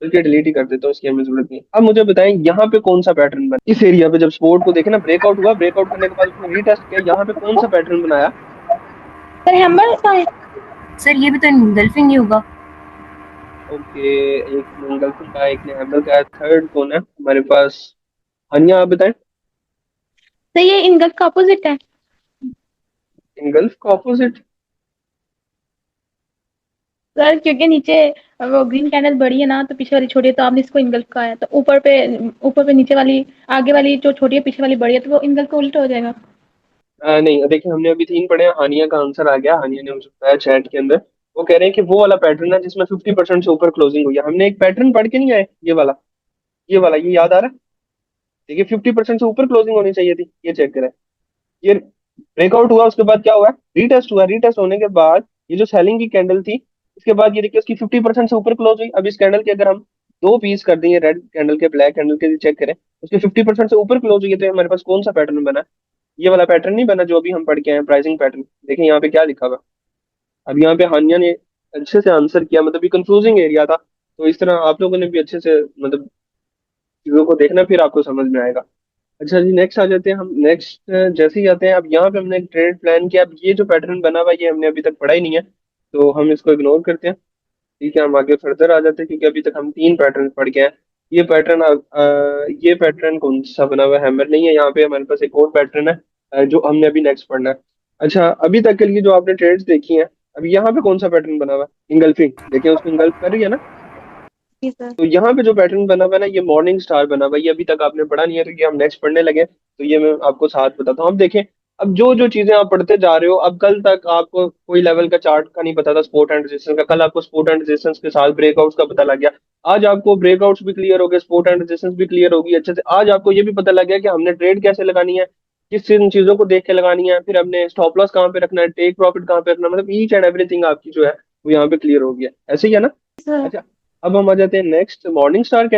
बल्कि डिलीट ही कर देता हूँ, इसकी हमें जरूरत नहीं है। अब मुझे बताएं यहाँ पे कौन सा पैटर्न बना इस एरिया पे, जब सपोर्ट को देखे ना, ब्रेकआउट हुआ, ब्रेकआउट करने के बाद उसने रीटेस्ट किया, यहाँ पे कौन सा पैटर्न बनाया? सर हैमर का है। सर ये भी तो इनगल्फिंग ही होगा। ओके, एक ने एंगल्फिंग का, एक ने हैमर का, थर्ड कौन है हमारे पास? अनिया, आप बताएं। सर ये इनगल्फ का अपोजिट है। एंगल्फ का ऑपोजिट? सर क्योंकि नीचे वो ग्रीन कैंडल बड़ी है ना, तो पीछे वाली छोटी है, तो आपने इसको इनगल्फ कहा है, तो ऊपर पे नीचे वाली, आगे वाली जो छोटी है पीछे वाली बड़ी है, तो वो इनगल्फ का उल्टा हो जाएगा। नहीं, देखिए हमने अभी तीन पढ़े हैं, हानिया का आंसर आ गया, हानिया ने मुझे बताया चैट के अंदर। वो कह रहे हैं कि वो वाला पैटर्न है जिसमें 50% से ऊपर क्लोजिंग हुई है। हमने एक पैटर्न पढ़ के नहीं आए, ये वाला ये याद आ रहा है? देखिए 50% से ऊपर क्लोजिंग होनी चाहिए थी, ये चेक करें। ये ब्रेकआउट हुआ, उसके बाद क्या हुआ? रीटेस्ट हुआ, रीटेस्ट होने के बाद ये जो सेलिंग की कैंडल थी, इसके बाद ये देखिए उसकी 50% से ऊपर क्लोज हुई। अब इस कैंडल के अगर हम दो पीस कर दें, रेड कैंडल के, ब्लैक कैंडल के, चेक करें, उसके 50% से ऊपर क्लोज हुई है, तो ये हमारे पास कौन सा पैटर्न बना? ये वाला पैटर्न नहीं बना जो अभी हम पढ़ के आए हैं, प्राइसिंग पैटर्न। देखिए यहाँ पे क्या लिखा हुआ। अब यहाँ पे हानिया ने अच्छे से आंसर किया, मतलब ये कंफ्यूजिंग एरिया था, तो इस तरह आप लोगों ने भी अच्छे से मतलब चीजों को देखना, फिर आपको समझ में आएगा। अच्छा जी, नेक्स्ट आ जाते हैं हम। नेक्स्ट जैसे ही आते हैं, अब यहाँ पे हमने एक ट्रेड प्लान किया। अब ये जो पैटर्न बना हुआ है ये हमने अभी तक पढ़ा ही नहीं है, तो हम इसको इग्नोर करते हैं। ठीक है, हम आगे फर्दर आ जाते हैं, क्योंकि अभी तक हम तीन पैटर्न पढ़ गए हैं। ये पैटर्न कौन सा बना हुआ है? हैमर नहीं है, यहाँ पे हमारे पास एक और पैटर्न है जो हमने अभी नेक्स्ट पढ़ना है। अच्छा, अभी तक के लिए जो आपने ट्रेड्स देखी हैं, अभी यहाँ पे कौन सा पैटर्न बना हुआ है? इंगल्फिंग, देखिए उसको इंगल्फ कर रही है ना। जी सर। तो यहाँ पे जो पैटर्न बना हुआ है ना, ये मॉर्निंग स्टार बना हुआ है, ये अभी तक आपने पढ़ा नहीं है, तो ये हम नेक्स्ट पढ़ने लगे, तो ये मैं आपको साथ बताता हूँ। अब देखें, अब जो जो चीजें आप पढ़ते जा रहे हो, अब कल तक आपको कोई लेवल का चार्ट का नहीं पता था, सपोर्ट एंड रेजिस्टेंस का, कल आपको सपोर्ट एंड रेजिस्टेंस के साथ ब्रेकआउट्स का पता लग गया। आज आपको ब्रेकआउट्स भी क्लियर हो गए, सपोर्ट एंड रेजिस्टेंस भी क्लियर होगी अच्छे से। आज आपको ये भी पता लग गया कि हमने ट्रेड कैसे लगानी है, किस इन चीजों को देख के लगानी है, फिर हमने स्टॉप लॉस कहाँ पे रखना है, टेक प्रॉफिट कहाँ पे रखना है, मतलब ईच एंड एवरीथिंग आपकी जो है वो यहाँ पे क्लियर हो गया। ऐसे ही है ना? सर अच्छा, अब हम आ जाते हैं next morning star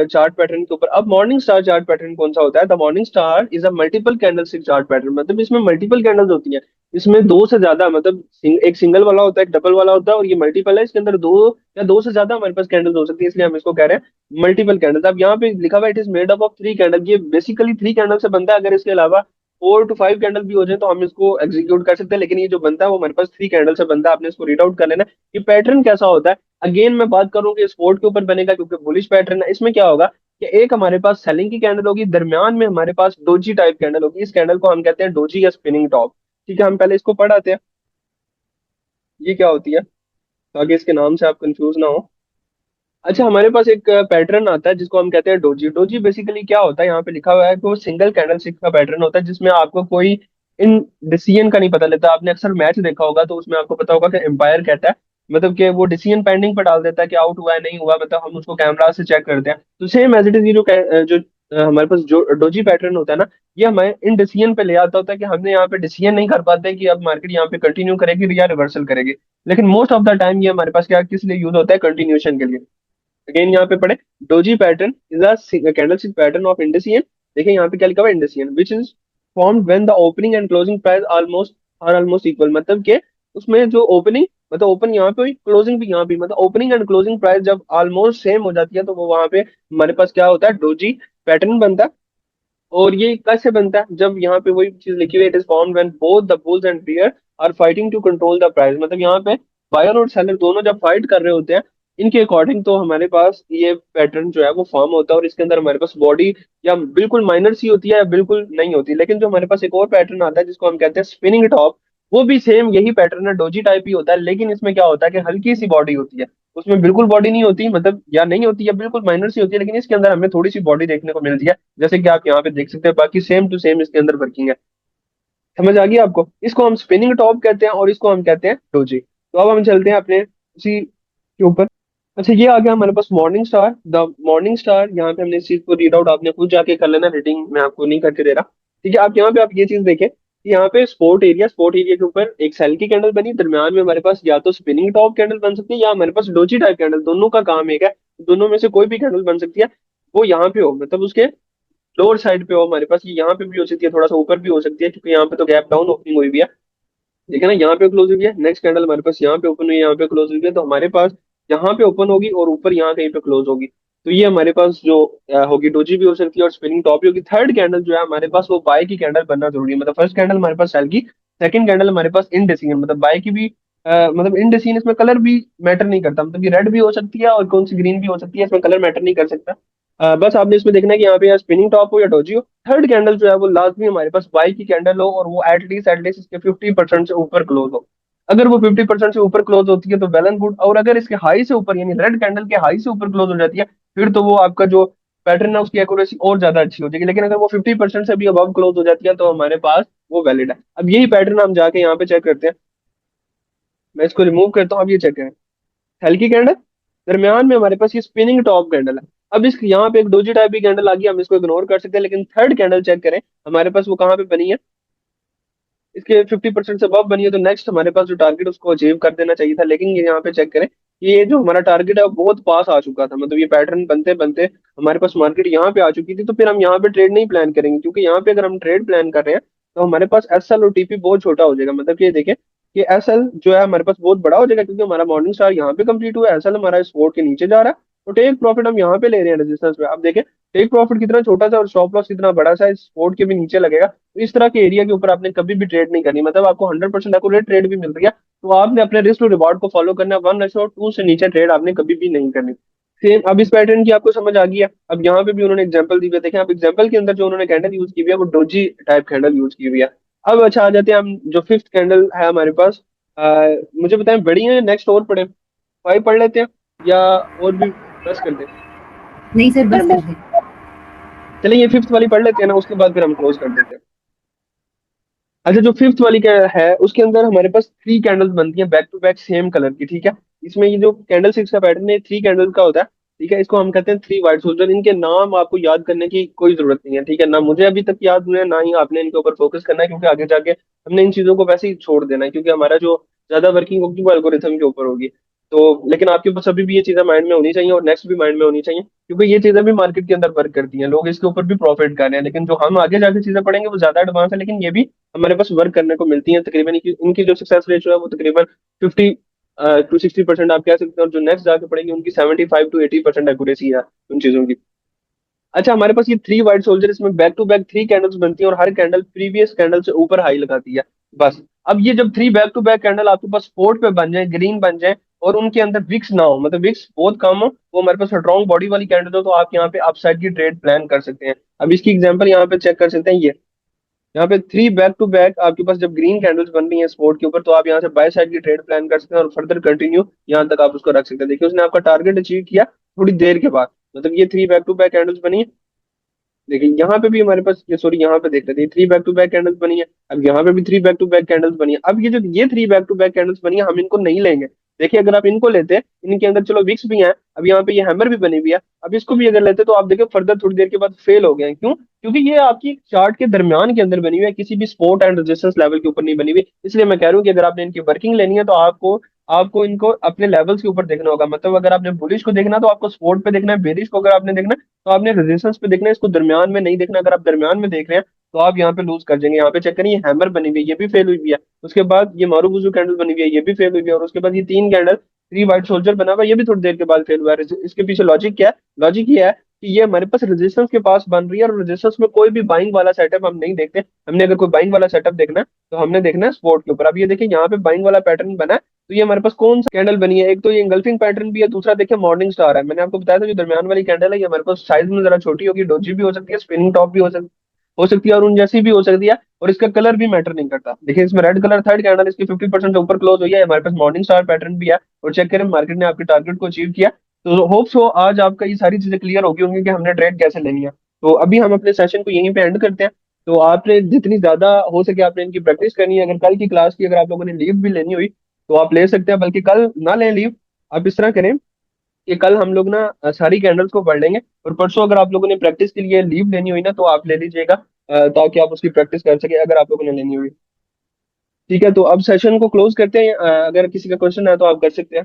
chart pattern के ऊपर। अब मॉर्निंग स्टार चार्ट पैटर्न कौन सा होता है? The morning star is a multiple candlestick chart pattern, मतलब इसमें मल्टीपल कैंडल्स होती हैं। इसमें दो से ज्यादा, मतलब एक सिंगल वाला होता है, एक डबल वाला होता है, और ये मल्टीपल है, इसके अंदर दो या दो से ज्यादा हमारे पास कैंडल्स हो सकती है, इसलिए हम इसको कह रहे हैं मल्टीपल कैंडल्स। अब यहाँ पे लिखा हुआ it is made up of three candle, ये बेसिकली थ्री कैंडल से बनता है। अगर इसके अलावा 4 to 5 कैंडल भी हो जाए तो हम इसको एग्जीक्यूट कर सकते हैं, लेकिन ये जो बनता है वो हमारे पास थ्री कैंडल से बनता है। आपने इसको रीड आउट कर लेना कि पैटर्न कैसा होता है। अगेन मैं बात करूं कि स्पोर्ट के ऊपर बनेगा, क्योंकि बुलिश पैटर्न है। इसमें क्या होगा कि एक हमारे पास सेलिंग की कैंडल होगी, दरमियान में हमारे पास डोजी टाइप कैंडल होगी, इस कैंडल को हम कहते हैं डोजी या स्पिनिंग टॉप। ठीक है, हम पहले इसको पढ़ाते हैं, ये क्या होती है, ताकि इसके नाम से आप कंफ्यूज ना हो। अच्छा, हमारे पास एक पैटर्न आता है जिसको हम कहते हैं डोजी। डोजी बेसिकली क्या होता है, यहाँ पे लिखा हुआ है कि वो सिंगल कैंडल स्टिक का पैटर्न होता है, जिसमें आपको कोई इन डिसीजन का नहीं पता लेता। आपने अक्सर मैच देखा होगा, तो उसमें आपको पता होगा कि एम्पायर कहता है, मतलब कि वो डिसीजन पेंडिंग पर डाल देता है कि आउट हुआ है नहीं हुआ, मतलब हम उसको कैमरा से चेक करते हैं। तो सेम एज इट इज, ये हमारे पास जो डोजी पैटर्न होता है ना, ये हमें इन डिसीजन पे ले आता होता है कि हमने यहाँ पे डिसीजन नहीं कर पाते कि अब मार्केट यहाँ पे कंटिन्यू करेगी या रिवर्सल करेगी। लेकिन मोस्ट ऑफ द टाइम ये हमारे पास क्या किस लिए यूज होता है? कंटिन्यूशन के लिए। अगेन यहाँ पे पढ़े, doji pattern is a candlestick pattern of indecision. देखिए यहाँ पे क्या लिखा हुआ है, indecision which is formed when the opening and closing price almost equal, मतलब कि उसमें जो ओपनिंग, मतलब ओपन यहाँ पे हुई, क्लोजिंग भी यहाँ पे, मतलब ओपनिंग एंड क्लोजिंग प्राइस जब ऑलमोस्ट सेम हो जाती है, तो वो वहां पे हमारे पास क्या होता है? डोजी पैटर्न बनता है। और ये कैसे बनता है? जब यहाँ पे वही चीज लिखी हुई है, it is formed when both the bulls and bear are fighting to control the price, मतलब यहाँ पे बायर और सेलर दोनों जब फाइट कर रहे होते हैं, इनके अकॉर्डिंग तो हमारे पास ये पैटर्न जो है वो फॉर्म होता है। और इसके अंदर हमारे पास बॉडी या बिल्कुल माइनर सी होती है या बिल्कुल नहीं होती। लेकिन जो हमारे पास एक और पैटर्न आता है जिसको हम कहते हैं स्पिनिंग टॉप, वो भी सेम यही पैटर्न है, डोजी टाइप ही होता है, लेकिन इसमें क्या होता है कि हल्की सी बॉडी होती है, उसमें बिल्कुल बॉडी नहीं होती, मतलब या नहीं होती या बिल्कुल माइनर सी होती है, लेकिन इसके अंदर हमें थोड़ी सी बॉडी देखने को मिलती है, जैसे कि आप यहाँ पे देख सकते हैं। बाकी सेम टू सेम इसके अंदर वर्किंग है। समझ आ गई आपको? इसको हम स्पिनिंग टॉप कहते हैं और इसको हम कहते हैं डोजी। तो अब हम चलते हैं अपने उसी के ऊपर। अच्छा, ये आ गया हमारे पास morning star. The morning star, यहाँ पे हमने इस चीज को रीड आउट आपने खुद जाके कर लेना, रीडिंग मैं आपको नहीं करके दे रहा। ठीक है, आप यहाँ पे आप ये चीज देखें कि यहाँ पे स्पोर्ट एरिया के ऊपर एक सेल की कैंडल बनी, दरम्यान में हमारे पास या तो स्पिनिंग टॉप कैंडल बन सकती है या हमारे पास डोजी टाइप कैंडल, दोनों का काम एक है। दोनों में से कोई भी कैंडल बन सकती है, वो यहाँ पे हो, मतलब उसके लोअर साइड पे हो हमारे पास। ये यहाँ पे भी हो सकती है, थोड़ा सा ऊपर भी हो सकती है, क्योंकि यहाँ पे तो गैप डाउन ओपनिंग हुई भी है। देखिए ना, यहाँ पे क्लोज हुई है, नेक्स्ट कैंडल हमारे पास यहाँ पे ओपन हुई है, यहाँ पे क्लोज हुई है, तो हमारे पास यहाँ पे ओपन होगी और ऊपर यहाँ कहीं पे क्लोज होगी। तो ये हमारे पास जो होगी डोजी भी हो सकती है और स्पिनिंग टॉप भी होगी। थर्ड कैंडल जो है हमारे पास वो बाय की कैंडल बनना जरूरी है। मतलब फर्स्ट कैंडल हमारे पास सेल की, सेकंड कैंडल हमारे पास इनडेसिजन मतलब बाय की भी, मतलब इनडेसिजन इसमें कलर भी मैटर नहीं करता, मतलब कि रेड भी हो सकती है और कौन सी ग्रीन भी हो सकती है, इसमें कलर मैटर नहीं कर सकता। बस आपने इसमें देखना है कि यहाँ पे या स्पिनिंग टॉप हो या डोजी हो, थर्ड कैंडल जो है वो लाजमी हमारे पास बाई की कैंडल हो और वो एटलीस्ट इसके 50% से ऊपर क्लोज हो। अगर वो 50% से ऊपर क्लोज होती है तो वेल एंड गुड, और अगर इसके हाई से ऊपर यानी रेड कैंडल के हाई से ऊपर क्लोज हो जाती है, फिर तो वो आपका जो पैटर्न है उसकी एक्यूरेसी और ज्यादा अच्छी हो जाएगी। लेकिन अगर वो 50% से भी अबव क्लोज हो जाती है तो हमारे पास वो वैलिड है। अब यही पैटर्न हम जाके यहाँ पे चेक करते हैं। मैं इसको रिमूव करता हूँ, अब ये चेक करें, हल्की कैंडल, दरमियान में हमारे पास ये स्पिनिंग टॉप कैंडल है। अब इस यहाँ पे एक डोजी टाइप की कैंडल आ गई, हम इसको इग्नोर कर सकते हैं, लेकिन थर्ड कैंडल चेक करें हमारे पास वो कहाँ पे बनी है, इसके 50% से above बनी है। तो नेक्स्ट हमारे पास जो टारगेट उसको अचीव कर देना चाहिए था, लेकिन ये यहाँ पे चेक करें कि ये जो हमारा टारगेट है वो बहुत पास आ चुका था। मतलब ये पैटर्न बनते बनते हमारे पास मार्केट यहाँ पे आ चुकी थी, तो फिर हम यहाँ पे ट्रेड नहीं प्लान करेंगे, क्योंकि यहाँ पे अगर हम ट्रेड प्लान कर रहे हैं तो हमारे पास एस एल और टीपी बहुत छोटा हो जाएगा। मतलब कि ये देखें कि एस एल जो है हमारे पास बहुत बड़ा हो जाएगा, क्योंकि हमारा मॉर्निंग स्टार यहाँ पे कंप्लीट हुआ है, एस एल हमारा सपोर्ट के नीचे जा रहा है, तो टेक प्रॉफिट हम यहाँ पे ले रहे हैं रेजिस्टेंस पे। अब देखें टेक प्रॉफिट कितना छोटा सा और स्टॉप लॉस कितना बड़ा सा, इस सपोर्ट के भी नीचे लगेगा। तो इस तरह के एरिया के ऊपर आपने कभी भी ट्रेड नहीं करनी, मतलब आपको 100% एक्यूरेट ट्रेड भी मिल रही है, तो आपने अपने रिस्क टू रिवॉर्ड को फॉलो करना है। 1 और 2 से नीचे ट्रेड आपने कभी भी नहीं करनी। सेम अब इस पैटर्न की आपको समझ आ गई है। अब यहाँ पे भी उन्होंने एग्जांपल दी हुई है, देखें आप एग्जांपल के अंदर जो उन्होंने कैंडल यूज की हुई है वो डोजी टाइप कैंडल यूज की हुई है। अब अच्छा आ जाते हैं हम, जो फिफ्थ कैंडल है हमारे पास, मुझे बताएं बड़ी है नेक्स्ट और पढ़े, 5 पढ़ लेते हैं या और भी बस कर दें? नहीं सर, सर बस कर बस। दें। चलिए ये फिफ्थ वाली पढ़ लेते हैं ना, उसके बाद फिर हम क्लोज कर देते हैं। अच्छा, जो फिफ्थ वाली है उसके अंदर हमारे पास 3 कैंडल्स बनती हैं back to back same colour की, ठीक है। इसमें ये जो कैंडल सिक्स का पैटर्न है 3 कैंडल का होता है, ठीक है। इसको हम कहते हैं 3 व्हाइट सोल्जर। इनके नाम आपको याद करने की कोई जरूरत नहीं है, ठीक है, ना मुझे अभी तक याद हुए, ना ही आपने इनके ऊपर फोकस करना है, क्योंकि आगे जाके हमने इन चीजों को वैसे ही छोड़ देना है, क्योंकि हमारा जो ज्यादा वर्किंग होगी वो एल्गोरिथम के ऊपर होगी। तो लेकिन आपके पास अभी भी ये चीजें माइंड में होनी चाहिए और नेक्स्ट भी माइंड में होनी चाहिए, क्योंकि ये चीजें भी मार्केट के अंदर वर्क करती हैं, लोग इसके ऊपर भी प्रॉफिट कर रहे हैं। लेकिन जो हम आगे जाके चीजें पढ़ेंगे वो ज्यादा एडवांस है, लेकिन ये भी हमारे पास वर्क करने को मिलती है। तकरीबन इनकी जो सक्सेस रेशियो है वो तकरीबन 50 to 60% आप कह सकते हैं, और जो नेक्स्ट जाके पड़ेंगे उनकी 75 to 80% एक्यूरेसी है उन चीजों की। अच्छा, हमारे पास ये 3 व्हाइट सोल्जर, इसमें बैक टू बैक 3 कैंडल्स बनती हैं और हर कैंडल प्रीवियस कैंडल से ऊपर हाई लगाती है, बस। अब ये जब 3 बैक टू बैक कैंडल आपके पास स्पोर्ट पे बन जाए, ग्रीन बन जाए, और उनके अंदर विक्स ना हो, मतलब विक्स बहुत कम हो, वो हमारे पास स्ट्रॉन्ग बॉडी वाली कैंडल हो, तो आप यहाँ पे अपसाइड की ट्रेड प्लान कर सकते हैं। अब इसकी एग्जांपल यहाँ पे चेक कर सकते हैं। ये यहाँ पे 3 बैक टू बैक आपके पास जब ग्रीन कैंडल्स बन रही हैं स्पोर्ट के ऊपर, तो आप यहाँ से बाय साइड की ट्रेड प्लान कर सकते हैं और फर्दर कंटिन्यू यहाँ तक आप उसको रख सकते हैं। देखिए उसने आपका टारगेट अचीव किया थोड़ी देर के बाद, मतलब ये 3 बैक टू बैक कैंडल्स बनी है। देखिए यहाँ पे भी हमारे पास ये, सॉरी यहाँ पे देख रहे थे 3 बैक टू बैक कैंडल्स बनी है। अब यहाँ पे भी 3 बैक टू बैक कैंडल्स बनी है। अब ये 3 बैक टू बैक कैंडल्स बनी है, हम इनको नहीं लेंगे। देखिए अगर आप इनको लेते, इनके अंदर चलो विक्स भी हैं, अब यहाँ पे ये हैमर भी बनी हुई है, अब इसको भी अगर लेते तो आप देखिए फर्दर थोड़ी देर के बाद फेल हो गए। क्यों? क्योंकि ये आपकी चार्ट के दरमियान के अंदर बनी हुई है, किसी भी सपोर्ट एंड रेजिस्टेंस लेवल के ऊपर नहीं बनी हुई। इसलिए मैं कह रहा हूँ कि अगर आपने इनकी वर्किंग लेनी है तो आपको आपको इनको अपने लेवल्स के ऊपर देखना होगा। मतलब अगर आपने बुलिश को देखना तो आपको सपोर्ट पे देखना है, बेरिश को अगर आपने देखना है तो आपने रेजिस्टेंस पे देखना है, इसको दरमियान में नहीं देखना। अगर आप दरमियान में देख रहे हैं तो आप यहाँ पे लूज कर जाएंगे। यहाँ पे चेक करिए हैमर बनी हुई है, ये भी फेल हुई भी है। उसके बाद ये मारूबुजू कैंडल बनी हुई है, ये भी फेल हुई है। और उसके बाद ये 3 कैंडल 3 व्हाइट सोल्जर बना हुआ है, ये भी थोड़ी देर के बाद फेल हुआ है। इसके पीछे लॉजिक क्या है? लॉजिक ये है कि ये हमारे पास रेजिस्टेंस के पास बन रही है, और रेजिस्टेंस में कोई भी बाइंग वाला सेटअप हम नहीं देखते। हमने अगर कोई बाइंग वाला सेटअप देखना है तो हमने देखना है स्पोर्ट के ऊपर। अब ये देखिए यहाँ पे बाइंग वाला पैटर्न बना है, तो ये हमारे पास कौन सा कैंडल बनी है? एक तो ये इंगल्फिंग पैटर्न भी है, दूसरा देखिए मॉर्निंग स्टार है। मैंने आपको बताया था जो दरमियान वाली कैंडल है ये हमारे पास साइज में जरा छोटी होगी, डोजी भी हो सकती है, स्पिनिंग टॉप भी हो सकती है और उन जैसी भी हो सकती है, और इसका कलर भी मैटर नहीं करता। देखिए इसमें रेड कलर थर्ड कैंडल इसकी 50% से ऊपर क्लोज हुई है, हमारे पास मॉर्निंग स्टार पैटर्न भी है, और चेक करें मार्केट ने आपके टारगेट को अचीव किया। तो होप्स हो आज आपका ये सारी चीजें क्लियर होगी होंगी कि हमने ट्रेड कैसे लेनी है। तो अभी हम अपने सेशन को यहीं पे एंड करते हैं। तो आपने जितनी ज्यादा हो सके आपने इनकी प्रैक्टिस करनी है। अगर कल की क्लास की अगर आप लोगों ने लीव भी लेनी हुई तो आप ले सकते हैं, बल्कि कल ना लें लीव। आप इस तरह करें कि कल हम लोग ना सारी कैंडल्स को पढ़ लेंगे, और परसों अगर आप लोगों ने प्रैक्टिस के लिए लीव लेनी हुई ना तो आप ले लीजिएगा, ताकि आप उसकी प्रैक्टिस कर सके अगर आप लोगों ने लेनी हुई। ठीक है, तो अब सेशन को क्लोज करते हैं। अगर किसी का क्वेश्चन है तो आप कर सकते हैं।